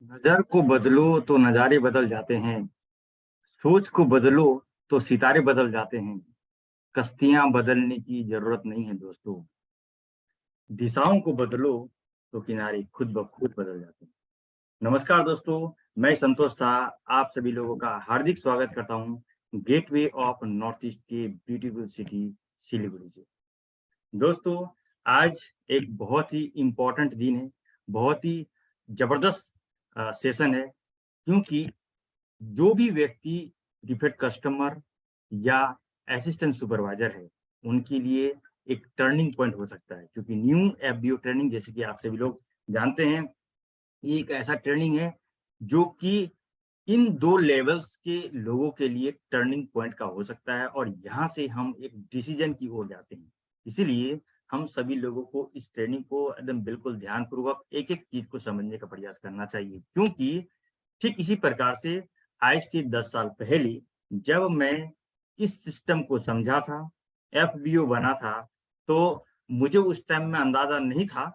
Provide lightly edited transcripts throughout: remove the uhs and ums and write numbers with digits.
नजर को बदलो तो नजारे बदल जाते हैं। सोच को बदलो तो सितारे बदल जाते हैं। कश्तियां बदलने की जरूरत नहीं है दोस्तों। दिशाओं को बदलो तो किनारे खुद ब खुद बदल जाते हैं। नमस्कार दोस्तों, मैं संतोष शाह आप सभी लोगों का हार्दिक स्वागत करता हूं गेटवे ऑफ नॉर्थ ईस्ट के ब्यूटीफुल सिटी सिलीगुड़ी से। दोस्तों, आज एक बहुत ही इम्पोर्टेंट दिन है, बहुत ही जबरदस्त सेशन है, क्योंकि जो भी व्यक्ति डिफेक्ट कस्टमर या असिस्टेंट सुपरवाइजर है, उनके लिए एक टर्निंग पॉइंट हो सकता है। क्योंकि न्यू एफबीओ ट्रेनिंग, जैसे कि आप सभी लोग जानते हैं, ये एक ऐसा ट्रेनिंग है जो कि इन दो लेवल्स के लोगों के लिए टर्निंग पॉइंट का हो सकता है, और यहाँ से हम एक डिसीजन की ओर जाते हैं। इसीलिए हम सभी लोगों को इस ट्रेनिंग को एकदम बिल्कुल ध्यानपूर्वक एक एक चीज को समझने का प्रयास करना चाहिए। क्योंकि ठीक इसी प्रकार से आज से 10 साल पहले जब मैं इस सिस्टम को समझा था, एफबीओ बना था, तो मुझे उस टाइम में अंदाजा नहीं था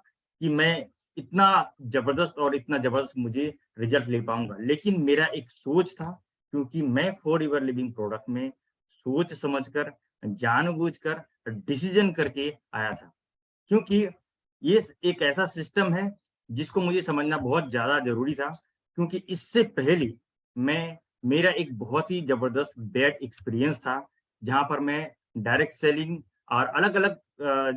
कि मैं इतना जबरदस्त और इतना जबरदस्त मुझे रिजल्ट ले पाऊंगा। लेकिन मेरा एक सोच था, क्योंकि मैं फॉर एवर लिविंग प्रोडक्ट में सोच समझकर, जानबूझकर डिसीजन करके आया था। क्योंकि ये एक ऐसा सिस्टम है जिसको मुझे समझना बहुत ज़्यादा ज़रूरी था। क्योंकि इससे पहले मैं मेरा एक बहुत ही ज़बरदस्त बैड एक्सपीरियंस था, जहाँ पर मैं डायरेक्ट सेलिंग और अलग-अलग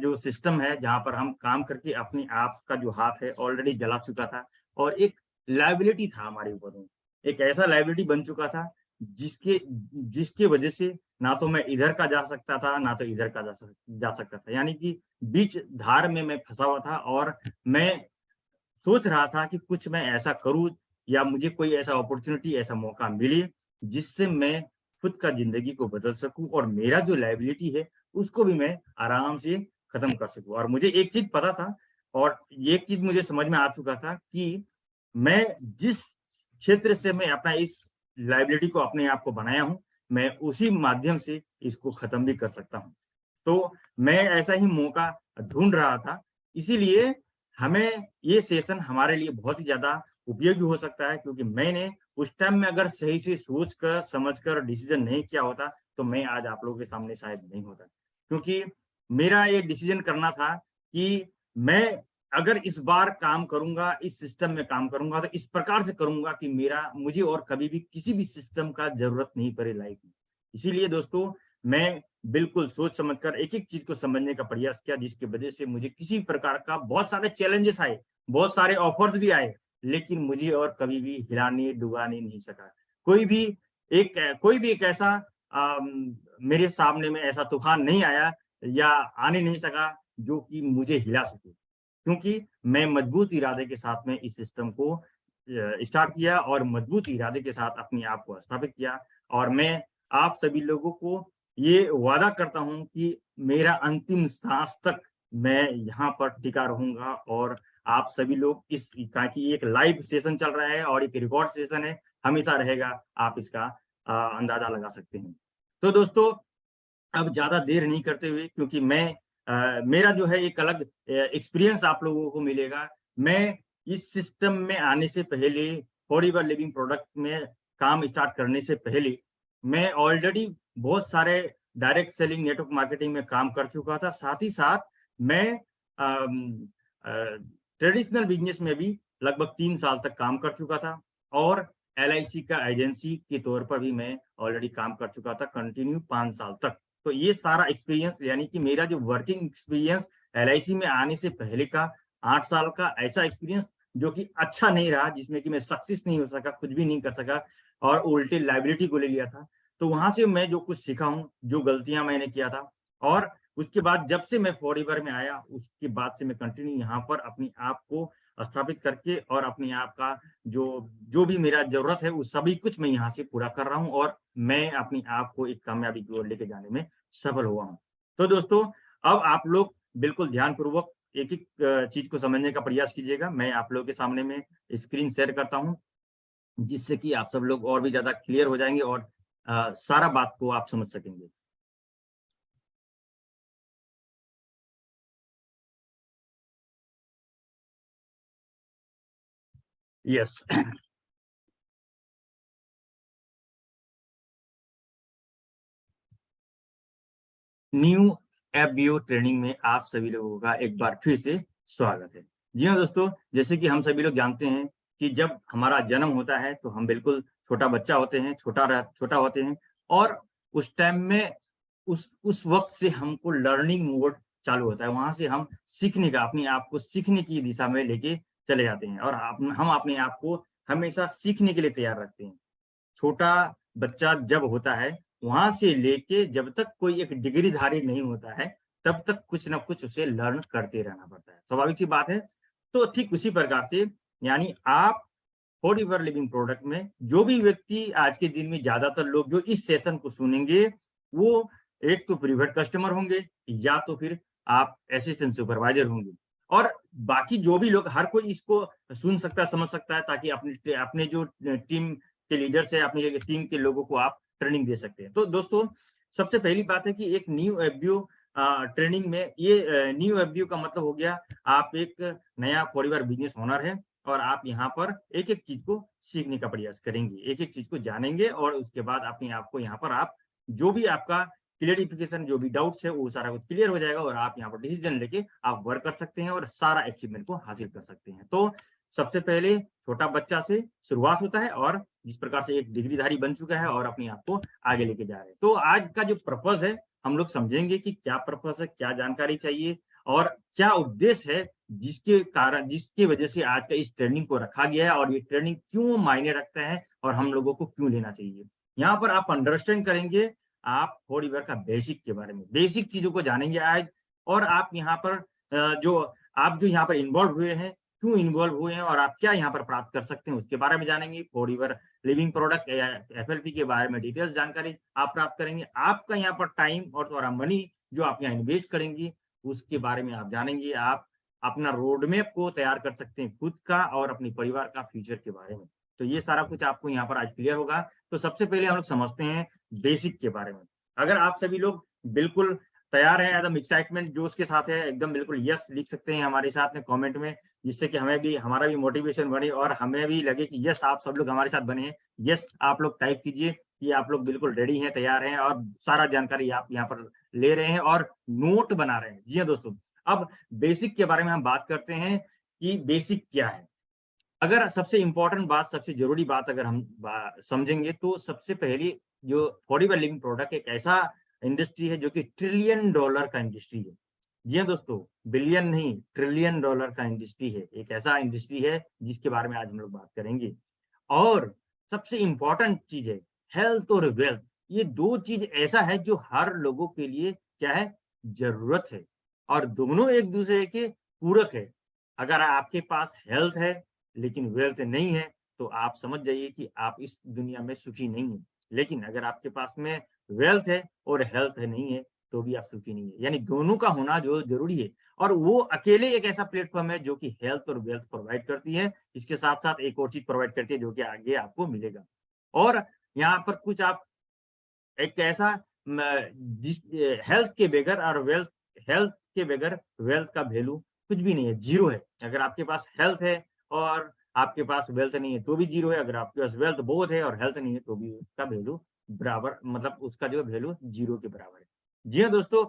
जो सिस्टम है, जहाँ पर हम काम करके अपने आप का जो हाथ है ऑलरेडी जला चुका था, और एक लायबिलिटी था हमारे ऊपर में। एक ऐसा लायबिलिटी बन चुका था जिसके जिसकी वजह से ना तो मैं इधर का जा सकता था, ना तो इधर का जा सकता था। यानी कि बीच धार में मैं फँसा हुआ था, और मैं सोच रहा था कि कुछ मैं ऐसा करूँ या मुझे कोई ऐसा अपॉर्च्युनिटी, ऐसा मौका मिले, जिससे मैं खुद का ज़िंदगी को बदल सकूँ और मेरा जो लायबिलिटी है, उसको भी मैं आराम से खत्म कर सकूँ। और मुझे एक चीज़ पता था, और ये चीज़ मुझे समझ में आ चुका था कि मैं जिस क्षेत्र से मैं अपना इस लायबिलिटी को अपने आप को बनाया हूँ, मैं उसी माध्यम से इसको खत्म भी कर सकता हूँ। तो मैं ऐसा ही मौका ढूँढ रहा था, इसीलिए हमें ये सेशन हमारे लिए बहुत ही ज़्यादा उपयोगी हो सकता है। क्योंकि मैंने उस टाइम में अगर सही से सोच कर, समझ कर डिसीज़न नहीं किया होता, तो मैं आज आप लोगों के सामने शायद नहीं होता। क्योंकि मेरा ये डिसीज़न करना था कि मैं अगर इस बार काम करूँगा, इस सिस्टम में काम करूँगा, तो इस प्रकार से करूँगा कि मेरा मुझे और कभी भी किसी भी सिस्टम का ज़रूरत नहीं पड़े लाइफ़ में। इसीलिए दोस्तों, मैं बिल्कुल सोच समझकर एक-एक चीज़ को समझने का प्रयास किया, जिसकी वजह से मुझे किसी प्रकार का बहुत सारे चैलेंजेस आए, बहुत सारे ऑफर्स भी आए, लेकिन मुझे और कभी भी हिलाने-डुबाने नहीं सका। कोई भी एक ऐसा मेरे सामने में ऐसा तूफ़ान नहीं आया या आने नहीं सका जो कि मुझे हिला सके। क्योंकि मैं मजबूत इरादे के साथ में इस सिस्टम को स्टार्ट किया, और मजबूत इरादे के साथ अपने आप को स्थापित किया। और मैं आप सभी लोगों को ये वादा करता हूँ कि मेरा अंतिम साँस तक मैं यहाँ पर टिका रहूँगा, और आप सभी लोग इस ताकि एक लाइव सेशन चल रहा है और एक रिकॉर्ड सेशन है, हमेशा रहेगा, आप इसका अंदाज़ा लगा सकते हैं। तो दोस्तों, अब ज़्यादा देर नहीं करते हुए, क्योंकि मेरा जो है एक अलग एक्सपीरियंस आप लोगों को मिलेगा। मैं इस सिस्टम में आने से पहले, फॉर एवर लिविंग प्रोडक्ट में काम स्टार्ट करने से पहले, मैं ऑलरेडी बहुत सारे डायरेक्ट सेलिंग, नेटवर्क मार्केटिंग में काम कर चुका था। साथ ही साथ मैं अम, अ, ट्रेडिशनल बिज़नेस में भी लगभग 3 साल तक काम कर चुका था, और एलआईसी का एजेंसी के तौर पर भी मैं ऑलरेडी काम कर चुका था कंटिन्यू 5 साल तक। तो ये सारा एक्सपीरियंस, यानी कि मेरा जो वर्किंग एक्सपीरियंस एलआईसी में आने से पहले का 8 साल का ऐसा एक्सपीरियंस, जो कि अच्छा नहीं रहा, जिसमें कि मैं सक्सेस नहीं हो सका, कुछ भी नहीं कर सका, और उल्टे लायबिलिटी को ले लिया था। तो वहाँ से मैं जो कुछ सीखा हूँ, जो गलतियाँ मैंने किया था, और उसके बाद जब से मैं फॉरएवर में आया, उसके बाद से मैं कंटिन्यू यहाँ पर अपने आप को स्थापित करके, और अपने आप का जो जो भी मेरा ज़रूरत है, वो सभी कुछ मैं यहाँ से पूरा कर रहा हूँ, और मैं अपने आप को एक कामयाबी की ओर लेके जाने में सफल हुआ हूँ। तो दोस्तों, अब आप लोग बिल्कुल ध्यानपूर्वक एक-एक चीज़ को समझने का प्रयास कीजिएगा। मैं आप लोगों के सामने में स्क्रीन शेयर करता हूँ, जिससे कि आप सब लोग और भी ज़्यादा क्लियर हो जाएँगे, और सारा बात को आप समझ सकेंगे। यस। न्यू एफबीओ ट्रेनिंग में आप सभी लोगों का एक बार फिर से स्वागत है। जी हाँ दोस्तों, जैसे कि हम सभी लोग जानते हैं कि जब हमारा जन्म होता है तो हम बिल्कुल छोटा बच्चा होते हैं, छोटा होते हैं, और उस टाइम में उस वक्त से हमको लर्निंग मोड चालू होता है। वहां से हम सीखने का, अपने आप को सीखने की दिशा में लेके चले जाते हैं, और हम अपने आप को हमेशा सीखने के लिए तैयार रखते हैं। छोटा बच्चा जब होता है, वहां से लेके जब तक कोई एक डिग्रीधारी नहीं होता है, तब तक कुछ ना कुछ उसे लर्न करते रहना पड़ता है। स्वाभाविक सी बात है। तो ठीक उसी प्रकार से, यानी आप फॉर एवर लिविंग प्रोडक्ट में जो भी व्यक्ति आज के दिन में ज्यादातर लोग जो इस सेशन को सुनेंगे, वो एक तो प्रीफर्ड कस्टमर होंगे, या तो फिर आप असिस्टेंट सुपरवाइजर होंगे। और बाकी जो भी लोग, हर कोई इसको सुन सकता है, समझ सकता है, ताकि अपने अपने जो टीम के लीडर्स है, अपनी टीम के लोगों को आप ट्रेनिंग दे सकते हैं। तो दोस्तों, सबसे पहली बात है कि एक न्यू एफबीओ ट्रेनिंग में, ये न्यू एफबीओ का मतलब हो गया, आप एक नया फॉर एवर बिजनेस ओनर है, और आप यहाँ पर एक एक चीज को सीखने का प्रयास करेंगे, एक एक चीज को जानेंगे, और उसके बाद अपने आप को यहाँ पर आप जो भी आपका क्लियरिफिकेशन, जो भी डाउट्स है, वो सारा कुछ क्लियर हो जाएगा, और आप यहाँ पर डिसीजन लेके आप वर्क कर सकते हैं और सारा अचीवमेंट को हासिल कर सकते हैं। तो सबसे पहले छोटा बच्चा से शुरुआत होता है, और जिस प्रकार से एक डिग्रीधारी बन चुका है और अपने आप को आगे लेके जा रहे हैं। तो आज का जो पर्पस है, हम लोग समझेंगे कि क्या पर्पस है, क्या जानकारी चाहिए, और क्या उद्देश्य है, जिसके कारण, जिसकी वजह से आज का इस ट्रेनिंग को रखा गया है, और ये ट्रेनिंग क्यों मायने रखता है, और हम लोगों को क्यों लेना चाहिए। यहाँ पर आप अंडरस्टैंड करेंगे, आप थोड़ी बार का बेसिक के बारे में, बेसिक चीजों को जानेंगे आज। और आप यहाँ पर जो यहाँ पर इन्वॉल्व हुए हैं, क्यों इन्वॉल्व हुए हैं, और आप क्या यहाँ पर प्राप्त कर सकते हैं, उसके बारे में जानेंगे। फॉर एवर लिविंग प्रोडक्ट या एफएलपी के बारे में डिटेल्स जानकारी आप प्राप्त करेंगे। आपका यहाँ पर टाइम और थोड़ा मनी जो आप यहाँ इन्वेस्ट करेंगे, उसके बारे में आप जानेंगे। आप अपना रोड मैप को तैयार कर सकते हैं, खुद का और अपने परिवार का फ्यूचर के बारे में। तो ये सारा कुछ आपको यहाँ पर आज क्लियर होगा। तो सबसे पहले हम लोग समझते हैं बेसिक के बारे में। अगर आप सभी लोग बिल्कुल तैयार हैं, एकदम एक्साइटमेंट जोश के साथ है, एकदम बिल्कुल यस लिख सकते हैं हमारे साथ में कमेंट में, जिससे कि हमें भी, हमारा भी मोटिवेशन बने, और हमें भी लगे कि यस, आप सब लोग हमारे साथ बने हैं। यस आप लोग टाइप कीजिए कि आप लोग बिल्कुल रेडी हैं, तैयार हैं, और सारा जानकारी आप यहाँ पर ले रहे हैं और नोट बना रहे हैं। जी हाँ दोस्तों, अब बेसिक के बारे में हम बात करते हैं कि बेसिक क्या है। अगर सबसे इंपॉर्टेंट बात, सबसे जरूरी बात अगर हम समझेंगे, तो सबसे पहले जो फॉर एवर लिविंग प्रोडक्ट एक ऐसा इंडस्ट्री है जो कि ट्रिलियन डॉलर का इंडस्ट्री है। जी हाँ दोस्तों, बिलियन नहीं, ट्रिलियन डॉलर का इंडस्ट्री है। एक ऐसा इंडस्ट्री है जिसके बारे में आज हम लोग बात करेंगे। और सबसे इंपॉर्टेंट चीज है हेल्थ और वेल्थ। ये दो चीज ऐसा है जो हर लोगों के लिए क्या है, जरूरत है, और दोनों एक दूसरे के पूरक है। अगर आपके पास हेल्थ है लेकिन वेल्थ नहीं है, तो आप समझ जाइए कि आप इस दुनिया में सुखी नहीं है। लेकिन अगर आपके पास में वेल्थ है और हेल्थ है नहीं है, तो भी आप सुखी नहीं है। यानी दोनों का होना जो जरूरी है, और वो अकेले एक ऐसा प्लेटफॉर्म है जो कि हेल्थ और वेल्थ प्रोवाइड करती है। इसके साथ साथ एक और चीज प्रोवाइड करती है जो कि आगे आपको मिलेगा। और यहाँ पर कुछ आप एक ऐसा जिस हेल्थ के बगैर और वेल्थ, हेल्थ के बगैर वेल्थ का वैल्यू कुछ भी नहीं है, जीरो है। अगर आपके पास हेल्थ है और आपके पास वेल्थ नहीं है, तो भी जीरो है। अगर आपके पास वेल्थ बहुत है और हेल्थ नहीं है, तो भी उसका वैल्यू बराबर, मतलब उसका जो वैल्यू जीरो के बराबर है। जी हाँ दोस्तों,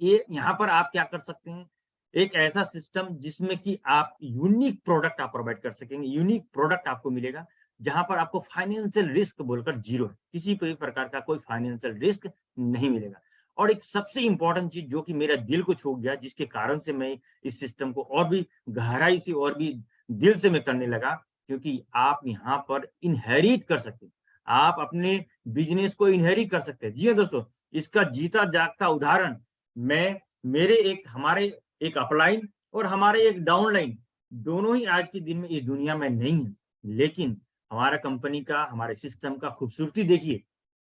ये यहाँ पर आप क्या कर सकते हैं, एक ऐसा सिस्टम जिसमें कि आप यूनिक प्रोडक्ट आप प्रोवाइड कर सकेंगे। यूनिक प्रोडक्ट आपको मिलेगा जहां पर आपको फाइनेंशियल रिस्क बोलकर जीरो है, किसी भी प्रकार का कोई फाइनेंशियल रिस्क नहीं मिलेगा। और एक सबसे इंपॉर्टेंट चीज जो कि मेरा दिल को छू गया, जिसके कारण से मैं इस सिस्टम को और भी गहराई से और भी दिल से मैं करने लगा, क्योंकि आप यहाँ पर इनहेरिट कर सकते हैं, आप अपने बिजनेस को इनहेरिट कर सकते हैं। जी हाँ दोस्तों, इसका जीता जागता उदाहरण मैं, मेरे एक, हमारे एक अपलाइन और हमारे एक डाउनलाइन, दोनों ही आज के दिन में इस दुनिया में नहीं है। लेकिन हमारा कंपनी का, हमारे सिस्टम का खूबसूरती देखिए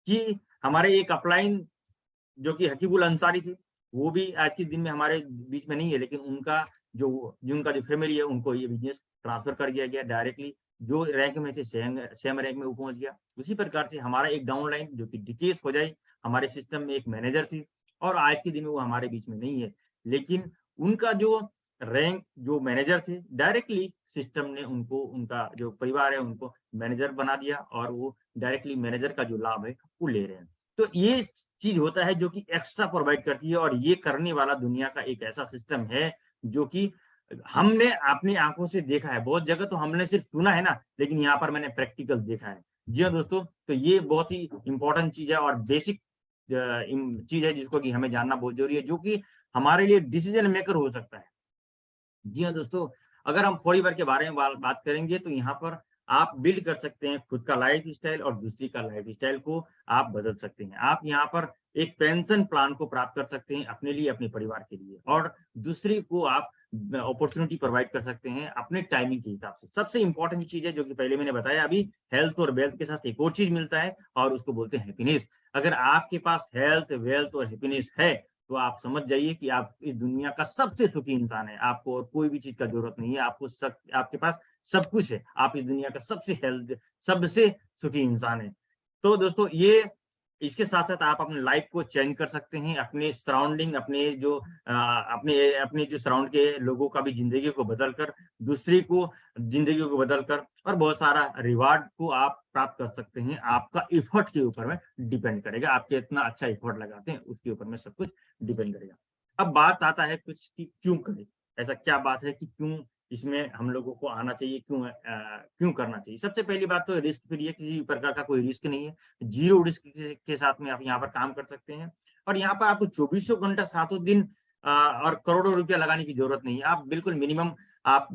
कि हमारे एक अपलाइन जो कि हकीबुल अंसारी थे, वो भी आज के दिन में हमारे बीच में नहीं है, लेकिन उनका जो फैमिली है, उनको ये बिजनेस ट्रांसफर कर दिया गया डायरेक्टली। जो रैंक में थे, सेम रैंक में वो पहुंच गया। उसी प्रकार से हमारा एक डाउनलाइन जो कि डिकेस हो जाए, हमारे सिस्टम में एक मैनेजर थी, और आज के दिन में वो हमारे बीच में नहीं है, लेकिन उनका जो रैंक जो मैनेजर थे, डायरेक्टली सिस्टम ने उनको, उनका जो परिवार है उनको मैनेजर बना दिया और वो डायरेक्टली मैनेजर का जो लाभ है वो ले रहे हैं। तो ये चीज होता है जो कि एक्स्ट्रा प्रोवाइड करती है, और ये करने वाला दुनिया का एक ऐसा सिस्टम है जो कि हमने अपनी आंखों से देखा है। बहुत जगह तो हमने सिर्फ सुना है ना, लेकिन यहाँ पर मैंने प्रैक्टिकल देखा है। जी हाँ दोस्तों, तो ये बहुत ही इंपॉर्टेंट चीज है और बेसिक चीज है जिसको कि हमें जानना बहुत जरूरी है, जो कि हमारे लिए डिसीजन मेकर हो सकता है। जी हाँ दोस्तों, अगर हम फॉरएवर के बारे में बात करेंगे तो यहाँ पर आप बिल्ड कर सकते हैं खुद का लाइफ स्टाइल, और दूसरी का लाइफ स्टाइल को आप बदल सकते हैं। आप यहाँ पर एक पेंशन प्लान को प्राप्त कर सकते हैं अपने लिए, अपने परिवार के लिए, और दूसरी को आप अपॉर्चुनिटी प्रोवाइड कर सकते हैं अपने टाइमिंग के हिसाब से। सबसे इंपॉर्टेंट चीज है जो कि पहले मैंने बताया अभी, हेल्थ और वेल्थ के साथ एक और चीज मिलता है और उसको बोलते हैं हैप्पीनेस। अगर आपके पास हेल्थ, वेल्थ और हैप्पीनेस है तो आप समझ जाइए कि आप इस दुनिया का सबसे सुखी इंसान है। आपको और कोई भी चीज का जरूरत नहीं है, आपके पास सब कुछ है। आप इस दुनिया का सबसे सुखी इंसान है। तो दोस्तों, ये इसके साथ साथ आप अपने लाइफ को चेंज कर सकते हैं, अपने सराउंडिंग, अपने जो सराउंड के लोगों का भी जिंदगी को बदल कर, दूसरी को जिंदगी को बदल कर, और बहुत सारा रिवार्ड को आप प्राप्त कर सकते हैं। आपका एफर्ट के ऊपर में डिपेंड करेगा, आप कितना अच्छा एफर्ट लगाते हैं उसके ऊपर में सब कुछ डिपेंड करेगा। अब बात आता है कुछ कि क्यों करें, ऐसा क्या बात है कि क्यों इसमें हम लोगों को आना चाहिए, क्यों करना चाहिए। सबसे पहली बात तो रिस्क फ्री है, किसी प्रकार का कोई रिस्क नहीं है। जीरो रिस्क के साथ में आप यहाँ पर काम कर सकते हैं, और यहाँ पर आपको चौबीसों घंटा सातों दिन और करोड़ों रुपया लगाने की जरूरत नहीं है। आप बिल्कुल मिनिमम आप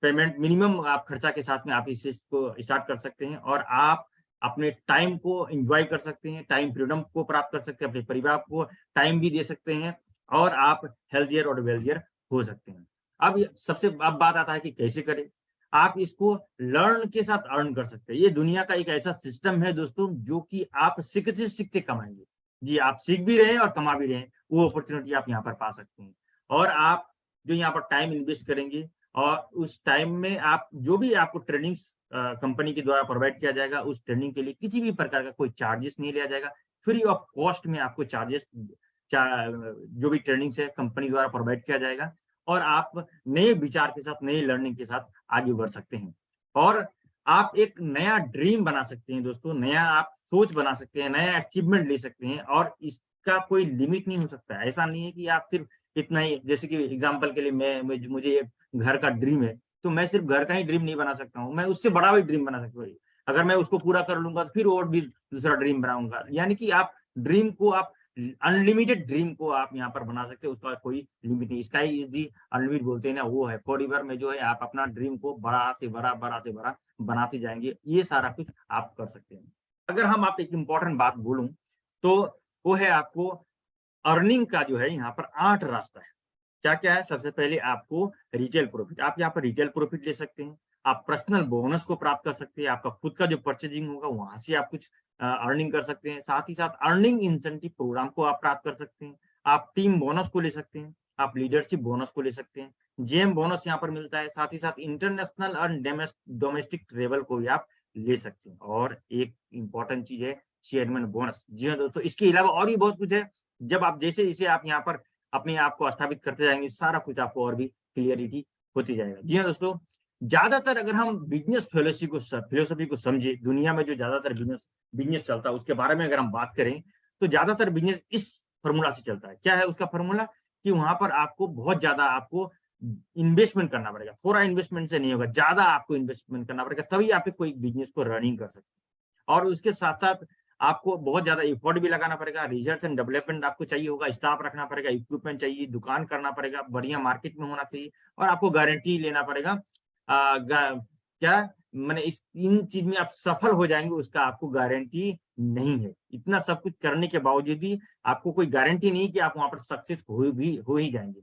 पेमेंट, मिनिमम आप खर्चा के साथ में आप इस को स्टार्ट कर सकते हैं, और आप अपने टाइम को एंजॉय कर सकते हैं, टाइम फ्रीडम को प्राप्त कर सकते हैं, अपने परिवार को टाइम भी दे सकते हैं, और आप हेल्थियर और वेल्थियर हो सकते हैं। अब बात आता है कि कैसे करें। आप इसको लर्न के साथ अर्न कर सकते हैं। ये दुनिया का एक ऐसा सिस्टम है दोस्तों जो कि आप सीखते सीखते कमाएंगे। जी, आप सीख भी रहे हैं और कमा भी रहे हैं, वो अपॉर्चुनिटी आप यहाँ पर पा सकते हैं। और आप जो यहाँ पर टाइम इन्वेस्ट करेंगे, और उस टाइम में आप जो भी आपको ट्रेनिंग्स कंपनी के द्वारा प्रोवाइड किया जाएगा, उस ट्रेनिंग के लिए किसी भी प्रकार का कोई चार्जेस नहीं लिया जाएगा। फ्री ऑफ कॉस्ट में आपको जो भी ट्रेनिंग्स है कंपनी द्वारा प्रोवाइड किया जाएगा, और आप नए विचार के साथ, नए लर्निंग के साथ आगे बढ़ सकते हैं। और आप एक नया ड्रीम बना सकते हैं दोस्तों, नया आप सोच बना सकते हैं, नया अचीवमेंट ले सकते हैं, और इसका कोई लिमिट नहीं हो सकता। ऐसा नहीं है कि आप सिर्फ इतना ही, जैसे कि एग्जाम्पल के लिए मुझे एक घर का ड्रीम है, तो मैं सिर्फ घर का ही ड्रीम नहीं बना सकता हूँ, मैं उससे बड़ा भी ड्रीम बना सकता हूँ। अगर मैं उसको पूरा कर लूंगा तो फिर और भी दूसरा ड्रीम बनाऊंगा। यानी कि आप ड्रीम को आप अनलिमिटेड ड्रीम को आप यहाँ पर बना सकते हैं, उसका कोई लिमिट नहीं। स्काई इज दी अनलिमिटेड बोलते हैं ना, वो है। फॉरएवर में जो है आप अपना ड्रीम को बड़ा से बड़ा, बड़ा से बड़ा बनाते जाएंगे। ये सारा कुछ आप कर सकते हैं। अगर हम आप एक इंपॉर्टेंट बात बोलूं तो वो है, आपको अर्निंग का जो है यहाँ पर 8 रास्ता है। क्या-क्या है? सबसे पहले आपको रिटेल प्रॉफिट, आप यहाँ पर रिटेल प्रॉफिट ले सकते हैं। आप पर्सनल बोनस को प्राप्त कर सकते हैं। आपका खुद का जो परचेजिंग होगा वहाँ से आप कुछ अर्निंग कर सकते हैं। साथ ही साथ अर्निंग इंसेंटिव प्रोग्राम को आप प्राप्त कर सकते हैं। आप टीम बोनस को ले सकते हैं। आप लीडरशिप बोनस को ले सकते हैं। जेएम बोनस यहाँ पर मिलता है। साथ ही साथ इंटरनेशनल और डोमेस्टिक ट्रेवल को भी आप ले सकते हैं। और एक इम्पोर्टेंट चीज है चेयरमैन बोनस। जी हाँ दोस्तों, इसके अलावा और भी बहुत कुछ है। जब आप जैसे-जैसे आप यहाँ पर अपने आप को स्थापित करते जाएंगे, सारा कुछ आपको और भी क्लियरिटी होती जाएगा। जी हाँ दोस्तों, ज्यादातर अगर हम बिजनेस फिलोसफी को समझे, दुनिया में जो ज्यादातर बिजनेस बिजनेस चलता है उसके बारे में अगर हम बात करें, तो ज्यादातर बिजनेस इस फॉर्मूला से चलता है। क्या है उसका फॉर्मूला? कि वहां पर आपको बहुत ज्यादा आपको इन्वेस्टमेंट करना पड़ेगा। थोड़ा इन्वेस्टमेंट से नहीं होगा, ज्यादा आपको इन्वेस्टमेंट करना पड़ेगा, तभी आप कोई बिजनेस को रनिंग कर सकते हैं। और उसके साथ साथ आपको बहुत ज्यादा एफर्ट भी लगाना पड़ेगा, रिसर्च एंड डेवलपमेंट आपको चाहिए होगा, स्टाफ रखना पड़ेगा, इक्विपमेंट चाहिए, दुकान करना पड़ेगा, बढ़िया मार्केट में होना चाहिए, और आपको गारंटी लेना पड़ेगा। क्या मैंने इस इन चीज में आप सफल हो जाएंगे, उसका आपको गारंटी नहीं है। इतना सब कुछ करने के बावजूद भी आपको कोई गारंटी नहीं कि आप वहां पर सक्सेस हो ही जाएंगे।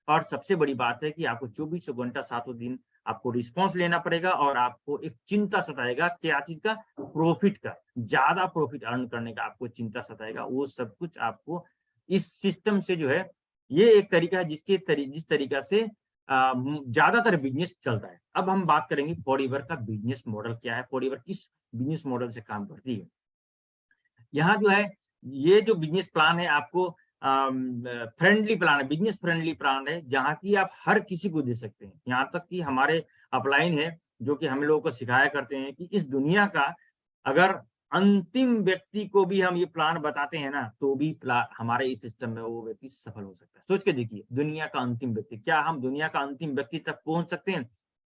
और सबसे बड़ी बात है कि आपको 24 घंटा सातों दिन आपको रिस्पॉन्स लेना पड़ेगा, और आपको एक चिंता सताएगा, क्या चीज का? प्रॉफिट का। ज्यादा प्रॉफिट अर्न करने का आपको चिंता सताएगा। वो सब कुछ आपको इस सिस्टम से जो है, ये एक तरीका है जिस तरीका से ज्यादातर बिजनेस चलता है। अब हम बात करेंगे फॉरएवर का बिजनेस मॉडल क्या है, फॉरएवर किस बिजनेस मॉडल से काम करती है। यहाँ जो है, ये जो बिजनेस प्लान है आपको फ्रेंडली प्लान है, बिजनेस फ्रेंडली प्लान है, जहाँ की आप हर किसी को दे सकते हैं। यहाँ तक कि हमारे अपलाइन है जो कि हम लोगों को सिखाया करते हैं कि इस दुनिया का अगर अंतिम व्यक्ति को भी हम ये प्लान बताते हैं ना, तो भी हमारे इस सिस्टम में वो व्यक्ति सफल हो सकता है। सोच के देखिए, दुनिया का अंतिम व्यक्ति, क्या हम दुनिया का अंतिम व्यक्ति तक पहुंच सकते हैं?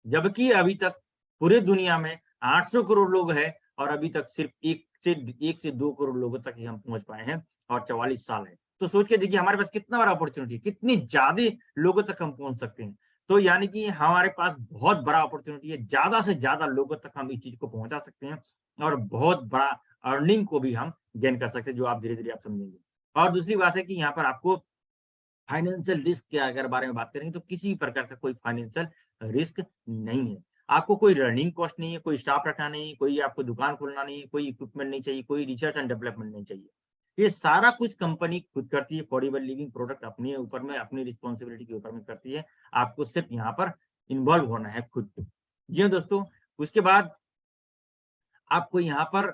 जबकि अभी तक पूरे दुनिया में 800 करोड़ लोग हैं और अभी तक सिर्फ 1 से 2 करोड़ लोगों तक ही हम पहुंच पाए हैं और 44 साल है। तो सोच के देखिए हमारे पास कितना बड़ा अपॉर्चुनिटी है, कितनी ज्यादा लोगों तक हम पहुंच सकते हैं। तो यानी कि हमारे पास बहुत बड़ा अपॉर्चुनिटी है, ज्यादा से ज्यादा लोगों तक हम इस चीज को पहुंचा सकते हैं और बहुत बड़ा अर्निंग को भी हम गेन कर सकते हैं, जो आप धीरे-धीरे आप समझेंगे। और दूसरी बात है कि यहाँ पर आपको फाइनेंशियल रिस्क के अगर बारे में बात करेंगे तो किसी भी प्रकार का कोई फाइनेंशियल रिस्क नहीं है। आपको कोई रनिंग कॉस्ट नहीं है, कोई स्टाफ रखना नहीं है, कोई आपको दुकान खोलना नहीं है, कोई इक्विपमेंट नहीं चाहिए, कोई रिसर्च एंड डेवलपमेंट नहीं चाहिए। ये सारा कुछ कंपनी खुद करती है, फॉरएवर लिविंग प्रोडक्ट अपने ऊपर में, अपनी रिस्पॉन्सिबिलिटी के ऊपर में करती है। आपको सिर्फ यहाँ पर इन्वॉल्व होना है खुद को। जी हाँ दोस्तों, उसके बाद आपको यहाँ पर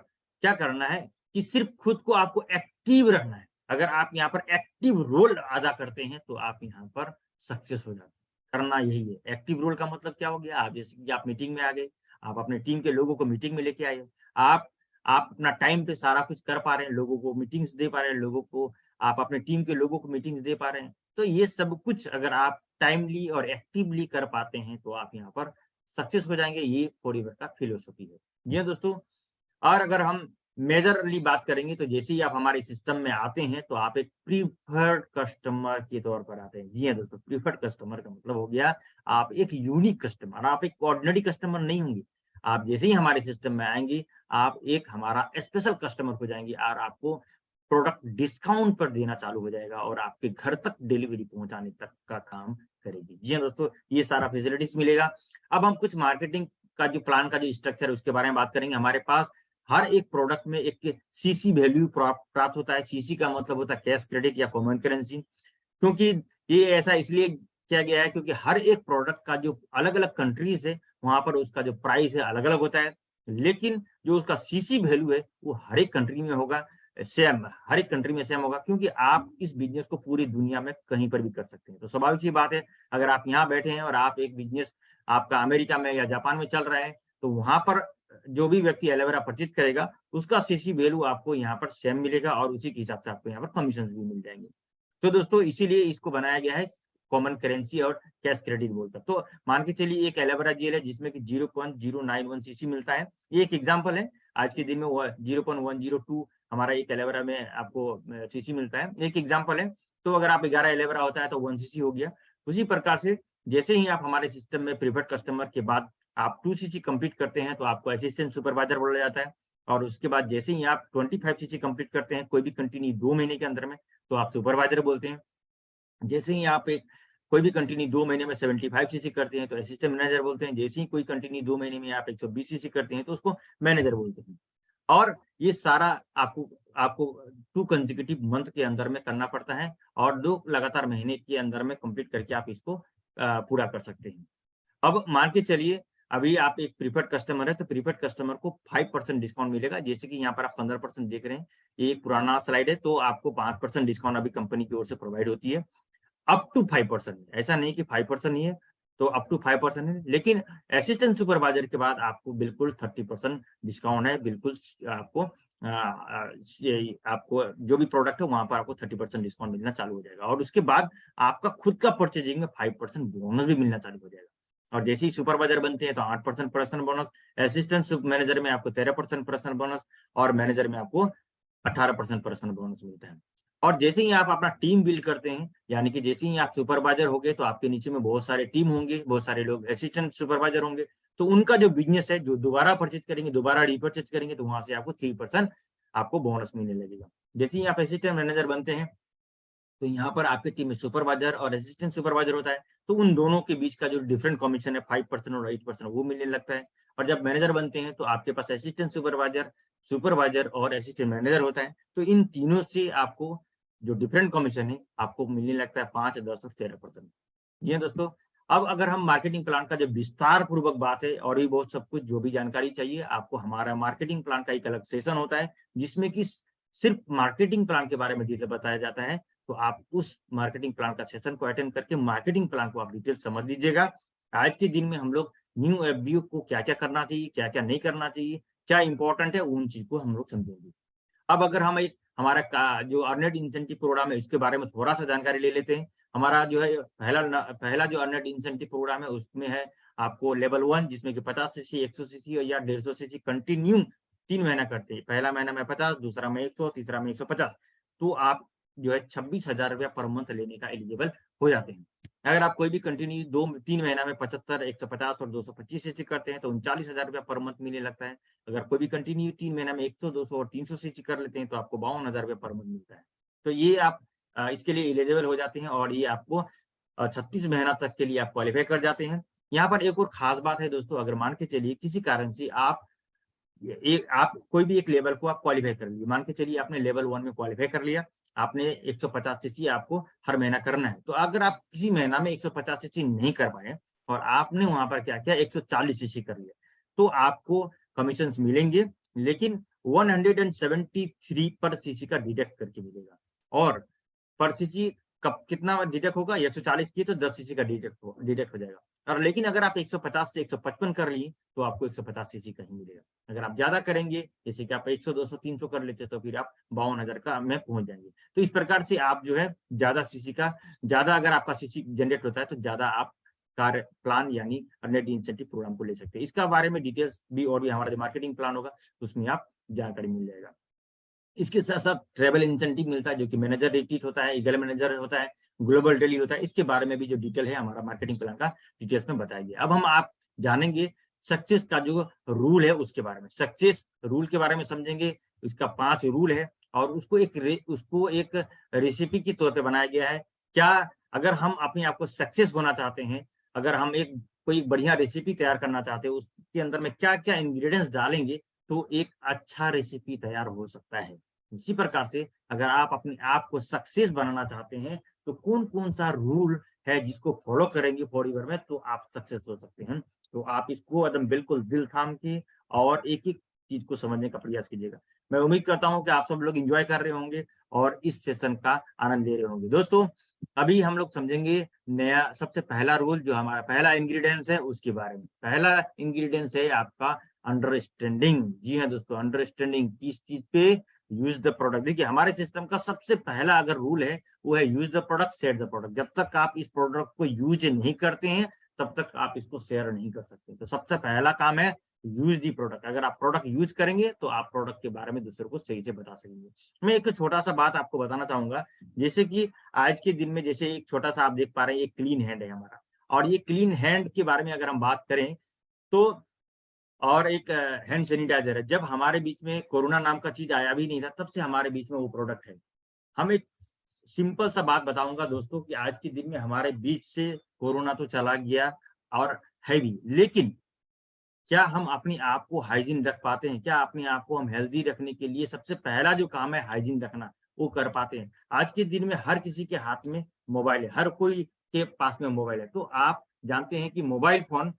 क्या करना है कि सिर्फ खुद को आपको एक्टिव रखना है। अगर आप यहाँ पर एक्टिव रोल अदा करते हैं तो आप यहाँ पर सक्सेस हो जाते हैं। करना यही है। एक्टिव रोल का मतलब क्या हो गया? आप जैसे कि आप मीटिंग में आ गए, आप अपने टीम के लोगों को मीटिंग में लेके आए, आप आप अपना टाइम पे सारा कुछ कर पा रहे हैं, लोगों को मीटिंग्स दे पा रहे हैं, लोगों को आप अपने टीम के लोगों को मीटिंग्स दे पा रहे हैं। तो ये सब कुछ अगर आप टाइमली और एक्टिवली कर पाते हैं तो आप यहाँ पर सक्सेस हो जाएँगे। ये फॉरएवर का फिलॉसफी है। जी हाँ दोस्तों, और अगर हम मेजरली बात करेंगे तो जैसे ही आप हमारे सिस्टम में आते हैं तो आप एक प्रीफर्ड कस्टमर के तौर पर आते हैं। जी हाँ दोस्तों, प्रीफर्ड कस्टमर का मतलब हो गया आप एक यूनिक कस्टमर, आप एक ऑर्डिनरी कस्टमर नहीं होंगे। आप जैसे ही हमारे सिस्टम में आएँगे, आप एक हमारा स्पेशल कस्टमर हो जाएँगे और आपको प्रोडक्ट डिस्काउंट पर देना चालू हो जाएगा और आपके घर तक डिलीवरी पहुँचाने तक का काम करेगी। जी हाँ दोस्तों, ये सारा फैसिलिटीज़ मिलेगा। अब हम कुछ मार्केटिंग का जो प्लान का जो स्ट्रक्चर है उसके बारे में बात करेंगे। हमारे पास हर एक प्रोडक्ट में एक सीसी वैल्यू प्राप्त होता है। सीसी का मतलब होता है कैश क्रेडिट या कॉमन करेंसी। क्योंकि ये ऐसा इसलिए किया गया है क्योंकि हर एक प्रोडक्ट का जो अलग-अलग कंट्रीज़ है, वहाँ पर उसका जो प्राइस है अलग-अलग होता है। लेकिन जो उसका सीसी वैल्यू है, वो हर एक कंट्री में होगा सेम, हर एक कंट्री में सेम होगा क्योंकि आप इस बिज़नेस को पूरी दुनिया में कहीं पर भी कर सकते हैं। तो स्वाभाविक सी बात है, अगर आप यहाँ बैठे हैं और आप एक बिज़नेस आपका अमेरिका में या जापान में चल रहा है, तो वहाँ पर जो भी व्यक्ति एलोवेरा परचेज़ करेगा, उसका सीसी वैल्यू आपको यहाँ पर सेम मिलेगा और उसी के हिसाब से आपको यहाँ पर कमीशन्स भी मिल जाएँगे। तो दोस्तों इसीलिए इसको बनाया गया है कॉमन करेंसी और कैश क्रेडिट बोलकर। तो मान के चलिए एक एलोवेरा जेल है जिसमें कि 0.091 सीसी मिलता है। ये एक एग्ज़ाम्पल है। आज के दिन में वो 0.102 हमारा एक एलोवेरा में आपको सीसी मिलता है। एक एग्ज़ाम्पल है। तो अगर आप 11 एलोवेरा होता है तो 1 सीसी हो गया। उसी प्रकार से जैसे ही आप हमारे सिस्टम में प्रीफर्ड कस्टमर के बाद आप 2 सीसी कंप्लीट करते हैं तो आपको असिस्टेंट सुपरवाइज़र बोला जाता है। और उसके बाद जैसे ही आप 25 सीसी कंप्लीट करते हैं, कोई भी कंटिन्यू 2 महीने के अंदर में, तो आप सुपरवाइज़र बोलते हैं। जैसे ही आप एक कोई भी कंटिन्यू 2 महीने में 75 सीसी करते हैं तो असिस्टेंट मैनेजर बोलते हैं। जैसे ही कोई कंटिन्यू 2 महीने में आप 120 सीसी करते हैं तो उसको मैनेजर बोलते हैं। और ये सारा आपको आपको 2 कंसेक्यूटिव मंथ के अंदर में करना पड़ता है और 2 लगातार महीने के अंदर में कंप्लीट करके आप इसको पूरा कर सकते हैं। अब मान के चलिए अभी आप एक प्रीफर्ड कस्टमर है तो प्रीफर्ड कस्टमर को 5% डिस्काउंट मिलेगा। जैसे कि यहाँ पर आप 15% देख रहे हैं। ये एक पुराना स्लाइड है तो आपको 5% डिस्काउंट अभी कंपनी की ओर से प्रोवाइड होती है। अप टू 5%, ऐसा नहीं कि 5% ही है, तो अप टू 5% है। लेकिन असिस्टेंट सुपरवाइजर के बाद आपको बिल्कुल 30% डिस्काउंट है। बिल्कुल आपको आपको जो भी प्रोडक्ट है वहाँ पर आपको 30% डिस्काउंट मिलना चालू हो जाएगा और उसके बाद आपका खुद का परचेजिंग में 5% बोनस भी मिलना चालू हो जाएगा। और जैसे ही सुपरवाइजर बनते हैं तो 8% पर्सनल बोनस, असिस्टेंट मैनेजर में आपको 13% पर्सनल बोनस और मैनेजर में आपको 18% पर्सनल बोनस मिलता है। और जैसे ही आप अपना टीम बिल्ड करते हैं, यानी कि जैसे ही आप सुपरवाइजर हो गए, तो आपके नीचे में बहुत सारे टीम होंगे, बहुत सारे लोग असिस्टेंट सुपरवाइजर होंगे, तो उनका जो बिज़नेस है, जो दोबारा परचेज़ करेंगे, दोबारा रीपरचेज़ करेंगे, तो वहाँ से आपको 3% आपको बोनस मिलने लगेगा। जैसे ही आप असिस्टेंट मैनेजर बनते हैं, तो यहाँ पर आपकी टीम में सुपरवाइजर और असिस्टेंट सुपरवाइजर होता है, तो उन दोनों के बीच का जो डिफरेंट कमीशन है 5% और 8% वो मिलने लगता है। और जब मैनेजर बनते हैं, तो आपके पास असिस्टेंट सुपरवाइजर, सुपरवाइजर और असिस्टेंट मैनेजर होता है। तो इन तीनों से आपको जो डिफरेंट कमीशन है, आपको मिलने लगता है 5, 10 और 13%। जी हाँ दोस्तों, अब अगर हम मार्केटिंग प्लान का जब विस्तार पूर्वक बात है और भी बहुत सब कुछ जो भी जानकारी चाहिए, आपको हमारा मार्केटिंग प्लान का एक अलग सेशन होता है, जिसमें कि सिर्फ मार्केटिंग प्लान के बारे में डिटेल बताया जाता है। तो आप उस मार्केटिंग प्लान का सेशन को अटेंड करके मार्केटिंग प्लान को आप डिटेल समझ लीजिएगा। आज के दिन में हम लोग न्यू एफबीओ को क्या-क्या करना चाहिए, क्या-क्या नहीं करना चाहिए, क्या इंपॉर्टेंट है, उन चीज़ को हम लोग समझेंगे। अब अगर हम एक हमारा का जो अर्नेड इंसेंटिव प्रोग्राम है, इसके बारे में थोड़ा-सा जानकारी ले लेते हैं। हमारा जो है पहला जो अर्नेड इंसेंटिव प्रोग्राम है, उसमें है आपको लेवल 1 जिसमें कि 50 सीसी, 100 सीसी या 150 सीसी कंटिन्यू 3 महीना करते हैं। पहला महीना में 50, दूसरा में 100, तीसरा में 150। तो आप जो है ₹26,000 पर मंथ लेने का एलिजिबल हो जाते हैं। अगर आप कोई भी कंटिन्यू 2-3 महीना में 75, 150 और 225 सीसी करते हैं, तो ₹39,000 पर मंथ मिलने लगता है। अगर कोई भी कंटिन्यू 3 महीना में 100, 200 और 300 सीसी कर लेते हैं, तो आपको ₹52,000 पर मंथ मिलता है। तो ये आप इसके लिए एलिजिबल हो जाते हैं और ये आपको 36 महीना तक के लिए आप क्वालीफाई कर जाते हैं। यहाँ पर एक और खास बात है दोस्तों, अगर मान के चलिए किसी कारण से आप कोई भी एक लेवल को आप क्वालीफाई कर लिए। मान के चलिए आपने लेवल 1 में क्वालीफाई कर लिया, आपने 150 सीसी आपको हर महीना करना है। तो अगर आप किसी महीना में 150 सीसी नहीं कर पाए और आपने वहाँ पर क्या किया 140 सीसी कर लिया, तो आपको कमीशन्स मिलेंगे, लेकिन 173 पर सीसी का डिडक्ट करके मिलेगा। और पर सीसी कब कितना डिडक्ट होगा 140 की तो 10 सीसी का डिडक्ट हो जाएगा। और लेकिन अगर आप 150 से 155 कर लिए तो आपको 150 सीसी का ही मिलेगा। अगर आप ज़्यादा करेंगे, जैसे कि आप 100, 200, 300 कर लेते तो फिर आप 52,000 का में पहुँच जाएँगे। तो इस प्रकार से आप जो है ज़्यादा अगर आपका सीसी जनरेट होता है तो ज़्यादा आप कार्य प्लान यानी नेट इंसेंटिव प्रोग्राम को ले सकते हैं। इसका बारे में डिटेल्स भी और भी हमारा जो मार्केटिंग प्लान होगा उसमें आप जानकारी मिल जाएगा। इसके साथ-साथ ट्रैवल इंसेंटिव मिलता है जो कि मैनेजर रेटेड होता है, ईगल मैनेजर होता है, ग्लोबल डेली होता है। इसके बारे में भी जो डिटेल है हमारा मार्केटिंग प्लान का डिटेल्स में बताया गया। अब हम आप जानेंगे सक्सेस का जो रूल है उसके बारे में। सक्सेस रूल के बारे में समझेंगे, इसका 5 रूल है और उसको एक रेसिपी के तौर पे बनाया गया है। क्या अगर हम अपने आप को सक्सेस होना चाहते हैं, अगर हम कोई बढ़िया रेसिपी तैयार करना चाहते हैं, उसके अंदर में क्या-क्या इंग्रीडिएंट्स डालेंगे, तो एक अच्छा रेसिपी तैयार हो सकता है। उसी प्रकार से अगर आप अपने आप को सक्सेस बनाना चाहते हैं, तो कौन-कौन सा रूल है जिसको फॉलो करेंगे फॉर ईवर में तो आप सक्सेस हो सकते हैं। तो आप इसको एकदम बिल्कुल दिल थाम के और एक-एक चीज़ को समझने का प्रयास कीजिएगा। मैं उम्मीद करता हूँ कि आप सब लोग एन्जॉय कर रहे होंगे और इस सेशन का आनंद ले रहे होंगे। दोस्तों, अभी हम लोग समझेंगे नया सबसे पहला रूल जो हमारा पहला इंग्रीडिएंट्स है उसके बारे में। पहला इंग्रीडिएंट्स है आपका अंडरस्टैंडिंग। जी हाँ दोस्तों, अंडरस्टैंडिंग किस चीज़ पे यूज़ द प्रोडक्ट। देखिए हमारे सिस्टम का सबसे पहला अगर रूल है, वो है use the product, set the product. जब तक आप इस प्रोडक्ट को यूज़ नहीं करते हैं, तब तक आप इसको शेयर नहीं कर सकते। तो सबसे पहला काम है यूज़ द प्रोडक्ट। अगर आप प्रोडक्ट यूज़ करेंगे, तो आप प्रोडक्ट के बारे में दूसरे को सही से बता सकेंगे। मैं एक छोटा-सा बात आपको बताना चाहूँगा, जैसे कि आज के दिन में जैसे एक छोटा-सा आप देख पा रहे हैं, एक क्लीन हैंड है हमारा और ये क्लीन हैंड के बारे में अगर हम बात करें, तो और एक हैंड सैनिटाइज़र है। जब हमारे बीच में कोरोना नाम का चीज़ आया भी नहीं था, तब से हमारे बीच में वो प्रोडक्ट है। हम एक सिंपल सा बात बताऊँगा दोस्तों कि आज के दिन में हमारे बीच से कोरोना तो चला गया और है भी, लेकिन क्या हम अपने आप को हाइजीन रख पाते हैं? क्या अपने आप को हम हेल्दी रखने के लिए सबसे पहला जो काम है हाइजीन रखना, वो कर पाते हैं? आज के दिन में हर किसी के हाथ में मोबाइल है, हर कोई के पास में मोबाइल है। तो आप जानते हैं कि मोबाइल फ़ोन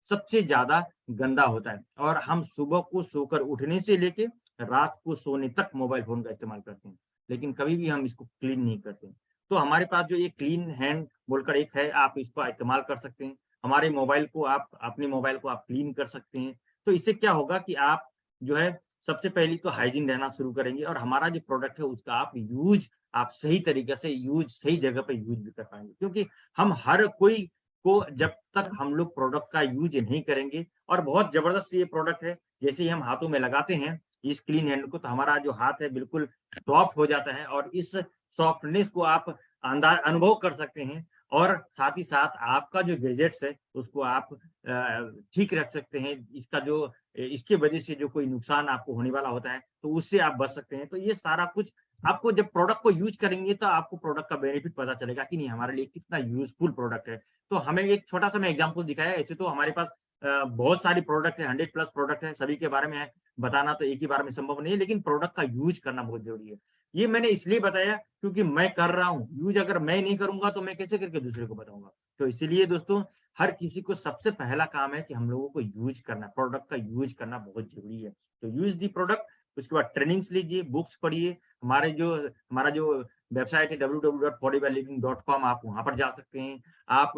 सबसे ज़्यादा गंदा होता है और हम सुबह को सोकर उठने से लेके रात को सोने तक मोबाइल फ़ोन का इस्तेमाल करते हैं, लेकिन कभी भी हम इसको क्लीन नहीं करते हैं। तो हमारे पास जो ये क्लीन हैंड बोलकर एक है, आप इसका इस्तेमाल कर सकते हैं। हमारे मोबाइल को आप अपने मोबाइल को आप क्लीन कर सकते हैं। तो इससे क्या होगा कि आप जो है सबसे पहली तो हाइजीन रहना शुरू करेंगे और हमारा जो प्रोडक्ट है उसका आप सही तरीके से सही जगह पे यूज़ भी कर पाएँगे। क्योंकि हम हर कोई को जब तक हम लोग प्रोडक्ट का यूज़ नहीं करेंगे और बहुत ज़बरदस्त ये प्रोडक्ट है, जैसे ही हम हाथों में लगाते हैं इस क्लीन हैंड को, तो हमारा जो हाथ है बिल्कुल सॉफ्ट हो जाता है और इस सॉफ्टनेस को आप अनुभव कर सकते हैं और साथ ही साथ आपका जो गैजेट्स है उसको आप ठीक रख सकते हैं। इसके वजह से जो कोई नुकसान आपको होने वाला होता है, तो उससे आप बच सकते हैं। तो ये सारा कुछ आपको जब प्रोडक्ट को यूज़ करेंगे तो आपको प्रोडक्ट का बेनिफिट पता चलेगा कि नहीं हमारे लिए कितना यूज़फुल प्रोडक्ट है। तो हमें एक छोटा-सा मैं एग्ज़ाम्पल दिखाया, ऐसे तो हमारे पास बहुत सारी प्रोडक्ट है, 100 प्लस प्रोडक्ट है, सभी के बारे में बताना तो एक ही बार में संभव नहीं है, लेकिन प्रोडक्ट का यूज़ करना बहुत ज़रूरी है। ये मैंने इसलिए बताया क्योंकि मैं कर रहा हूँ, यूज़ अगर मैं नहीं करूँगा तो मैं कैसे करके दूसरे को बताऊँगा। तो इसीलिए दोस्तों हर किसी को सबसे पहला काम है कि हम लोगों को यूज़ करना, प्रोडक्ट का यूज़ करना बहुत ज़रूरी है। तो यूज़ द प्रोडक्ट, उसके बाद ट्रेनिंग्स लीजिए, बुक्स पढ़िए, हमारा जो वेबसाइट है www.4dbyliving.com, आप वहां पर जा सकते हैं। आप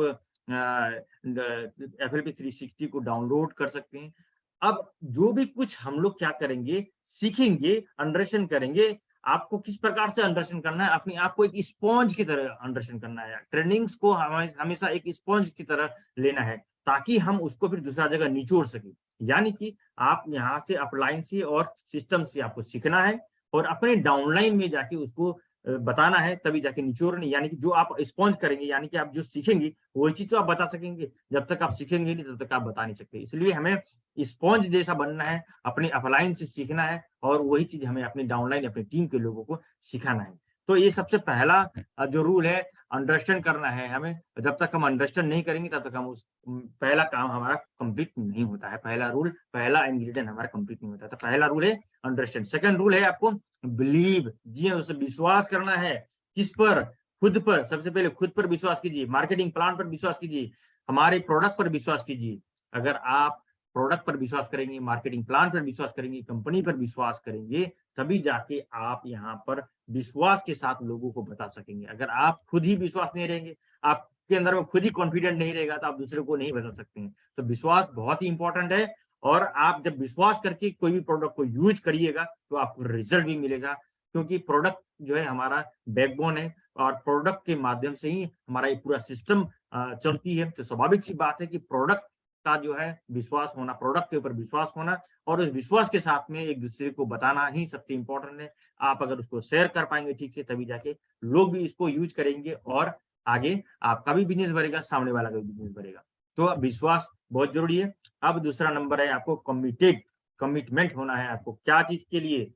FLP 360 को डाउनलोड कर सकते हैं। अब जो भी कुछ हम लोग क्या करेंगे, सीखेंगे, अंडरस्टैंड करेंगे। आपको किस प्रकार से अंडरस्टैंड करना है, अपने आप को एक स्पॉन्ज की तरह अंडरस्टैंड करना है। ट्रेनिंग्स को हमेशा एक स्पॉन्ज की तरह लेना है, ताकि हम उसको फिर दूसरा जगह निचोड़ सके। यानी कि आप यहाँ से अपलाइन से और सिस्टम से आपको सीखना है और अपने डाउनलाइन में जाके उसको बताना है, तभी जाके निचोड़नी। यानी कि जो आप स्पॉन्ज करेंगे, यानी कि आप जो सीखेंगे वही चीज तो आप बता सकेंगे। जब तक आप सीखेंगे नहीं तब तक आप बता नहीं सकते। इसलिए हमें स्पॉन्ज जैसा बनना है, अपने अपलाइन से सीखना है और वही चीज हमें अपनी डाउनलाइन, अपनी टीम के लोगों को सिखाना है। तो ये सबसे पहला जो रूल है, अंडरस्टैंड करना है हमें। जब तक हम अंडरस्टैंड नहीं करेंगे तब तक हम उस पहला काम हमारा कंप्लीट नहीं होता है। पहला रूल, पहला इंग्रेडिएंट हमारा कंप्लीट नहीं होता। तो पहला रूल है अंडरस्टैंड। सेकंड रूल है आपको बिलीव। जी हाँ, उससे विश्वास करना है। किस पर? खुद पर। सबसे पहले खुद पर विश्वास कीजिए, मार्केटिंग प्लान पर विश्वास कीजिए, हमारे प्रोडक्ट पर विश्वास कीजिए। अगर आप प्रोडक्ट पर विश्वास करेंगे, मार्केटिंग प्लान पर विश्वास करेंगे, कंपनी पर विश्वास करेंगे, तभी जाके आप यहाँ पर विश्वास के साथ लोगों को बता सकेंगे। अगर आप खुद ही विश्वास नहीं रहेंगे, आपके अंदर में खुद ही कॉन्फिडेंट नहीं रहेगा, तो आप दूसरे को नहीं बता सकते हैं। तो विश्वास बहुत ही इंपॉर्टेंट है। और आप जब विश्वास करके कोई भी प्रोडक्ट को यूज करिएगा तो आपको रिजल्ट भी मिलेगा, क्योंकि प्रोडक्ट जो है हमारा बैकबोन है और प्रोडक्ट के माध्यम से ही हमारा ये पूरा सिस्टम चलती है। तो स्वाभाविक सी बात है कि प्रोडक्ट का जो है विश्वास होना, प्रोडक्ट के ऊपर विश्वास होना और उस विश्वास के साथ में एक दूसरे को बताना ही सबसे इंपॉर्टेंट है। आप अगर उसको शेयर कर पाएंगे ठीक से, तभी जाके लोग भी इसको यूज करेंगे और आगे आपका भी बिजनेस बढ़ेगा, सामने वाला का भी बिजनेस बढ़ेगा। तो विश्वास बहुत जरूरी है। अब दूसरा नंबर है आपको कमिटेड, कमिटमेंट होना है आपको। क्या चीज के लिए?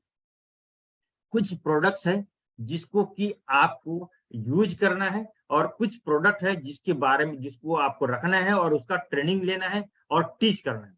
कुछ प्रोडक्ट्स है जिसको कि आपको यूज करना है और कुछ प्रोडक्ट है जिसके बारे में जिसको आपको रखना है और उसका ट्रेनिंग लेना है और टीच करना है।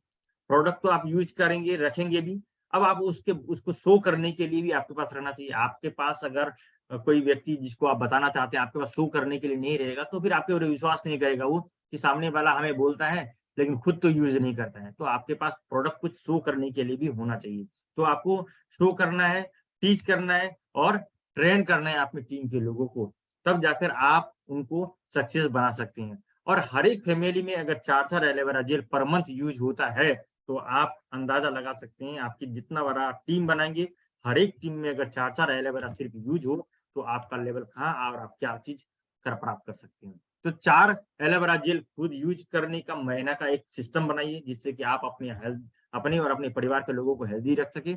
प्रोडक्ट तो आप यूज करेंगे, रखेंगे भी। अब आप उसको शो करने के लिए भी आपके पास रहना चाहिए। आपके पास अगर कोई व्यक्ति जिसको आप बताना चाहते हैं आपके पास शो करने के लिए नहीं रहेगा, तो फिर आपके ऊपर विश्वास नहीं करेगा वो, कि सामने वाला हमें बोलता है लेकिन खुद तो यूज नहीं करता है। तो आपके पास प्रोडक्ट कुछ शो करने के लिए भी होना चाहिए। तो आपको शो करना है, टीच करना है और ट्रेन करना है अपनी टीम के लोगों को, तब जाकर आप उनको सक्सेस बना सकते हैं। और हर एक फैमिली में अगर 4 aloe vera gel per month use होता है, तो आप अंदाजा लगा सकते हैं आपकी जितना बड़ा टीम बनाएंगे, हर एक टीम में अगर 4 एलोवेरा सिर्फ यूज हो, तो आपका लेवल कहाँ और आप क्या चीज कर प्राप्त कर सकते हैं। तो 4 एलोवेरा जेल खुद यूज करने का महीना का एक सिस्टम बनाइए, जिससे कि आप अपने हेल्थ, अपने और अपने परिवार के लोगों को हेल्दी रख सके।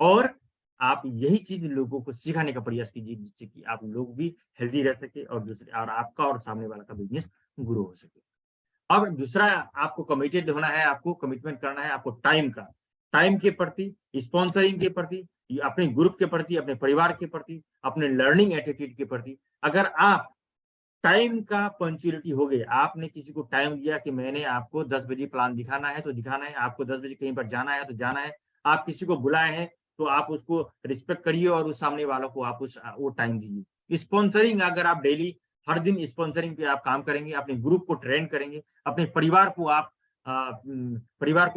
और आप यही चीज लोगों को सिखाने का प्रयास कीजिए, जिससे कि आप लोग भी हेल्दी रह सके और दूसरे और आपका और सामने वाला का बिजनेस ग्रो हो सके। अब दूसरा आपको कमिटेड होना है, आपको कमिटमेंट करना है आपको टाइम का। टाइम के प्रति, स्पॉन्सरिंग के प्रति, अपने ग्रुप के प्रति, अपने परिवार के प्रति, अपने लर्निंग एटीट्यूड के प्रति। अगर आप टाइम का पंक्चुअलिटी हो गई, आपने किसी को टाइम दिया कि मैंने आपको 10 बजे प्लान दिखाना है तो दिखाना है, आपको 10 बजे कहीं पर जाना है तो जाना है, आप किसी को बुलाए हैं तो आप उसको रिस्पेक्ट करिए और उस सामने वालों को आप वो टाइम दीजिए। स्पॉन्सरिंग, अगर आप डेली हर दिन स्पॉन्सरिंग पे आप काम करेंगे, अपने ग्रुप को ट्रेन करेंगे, अपने परिवार को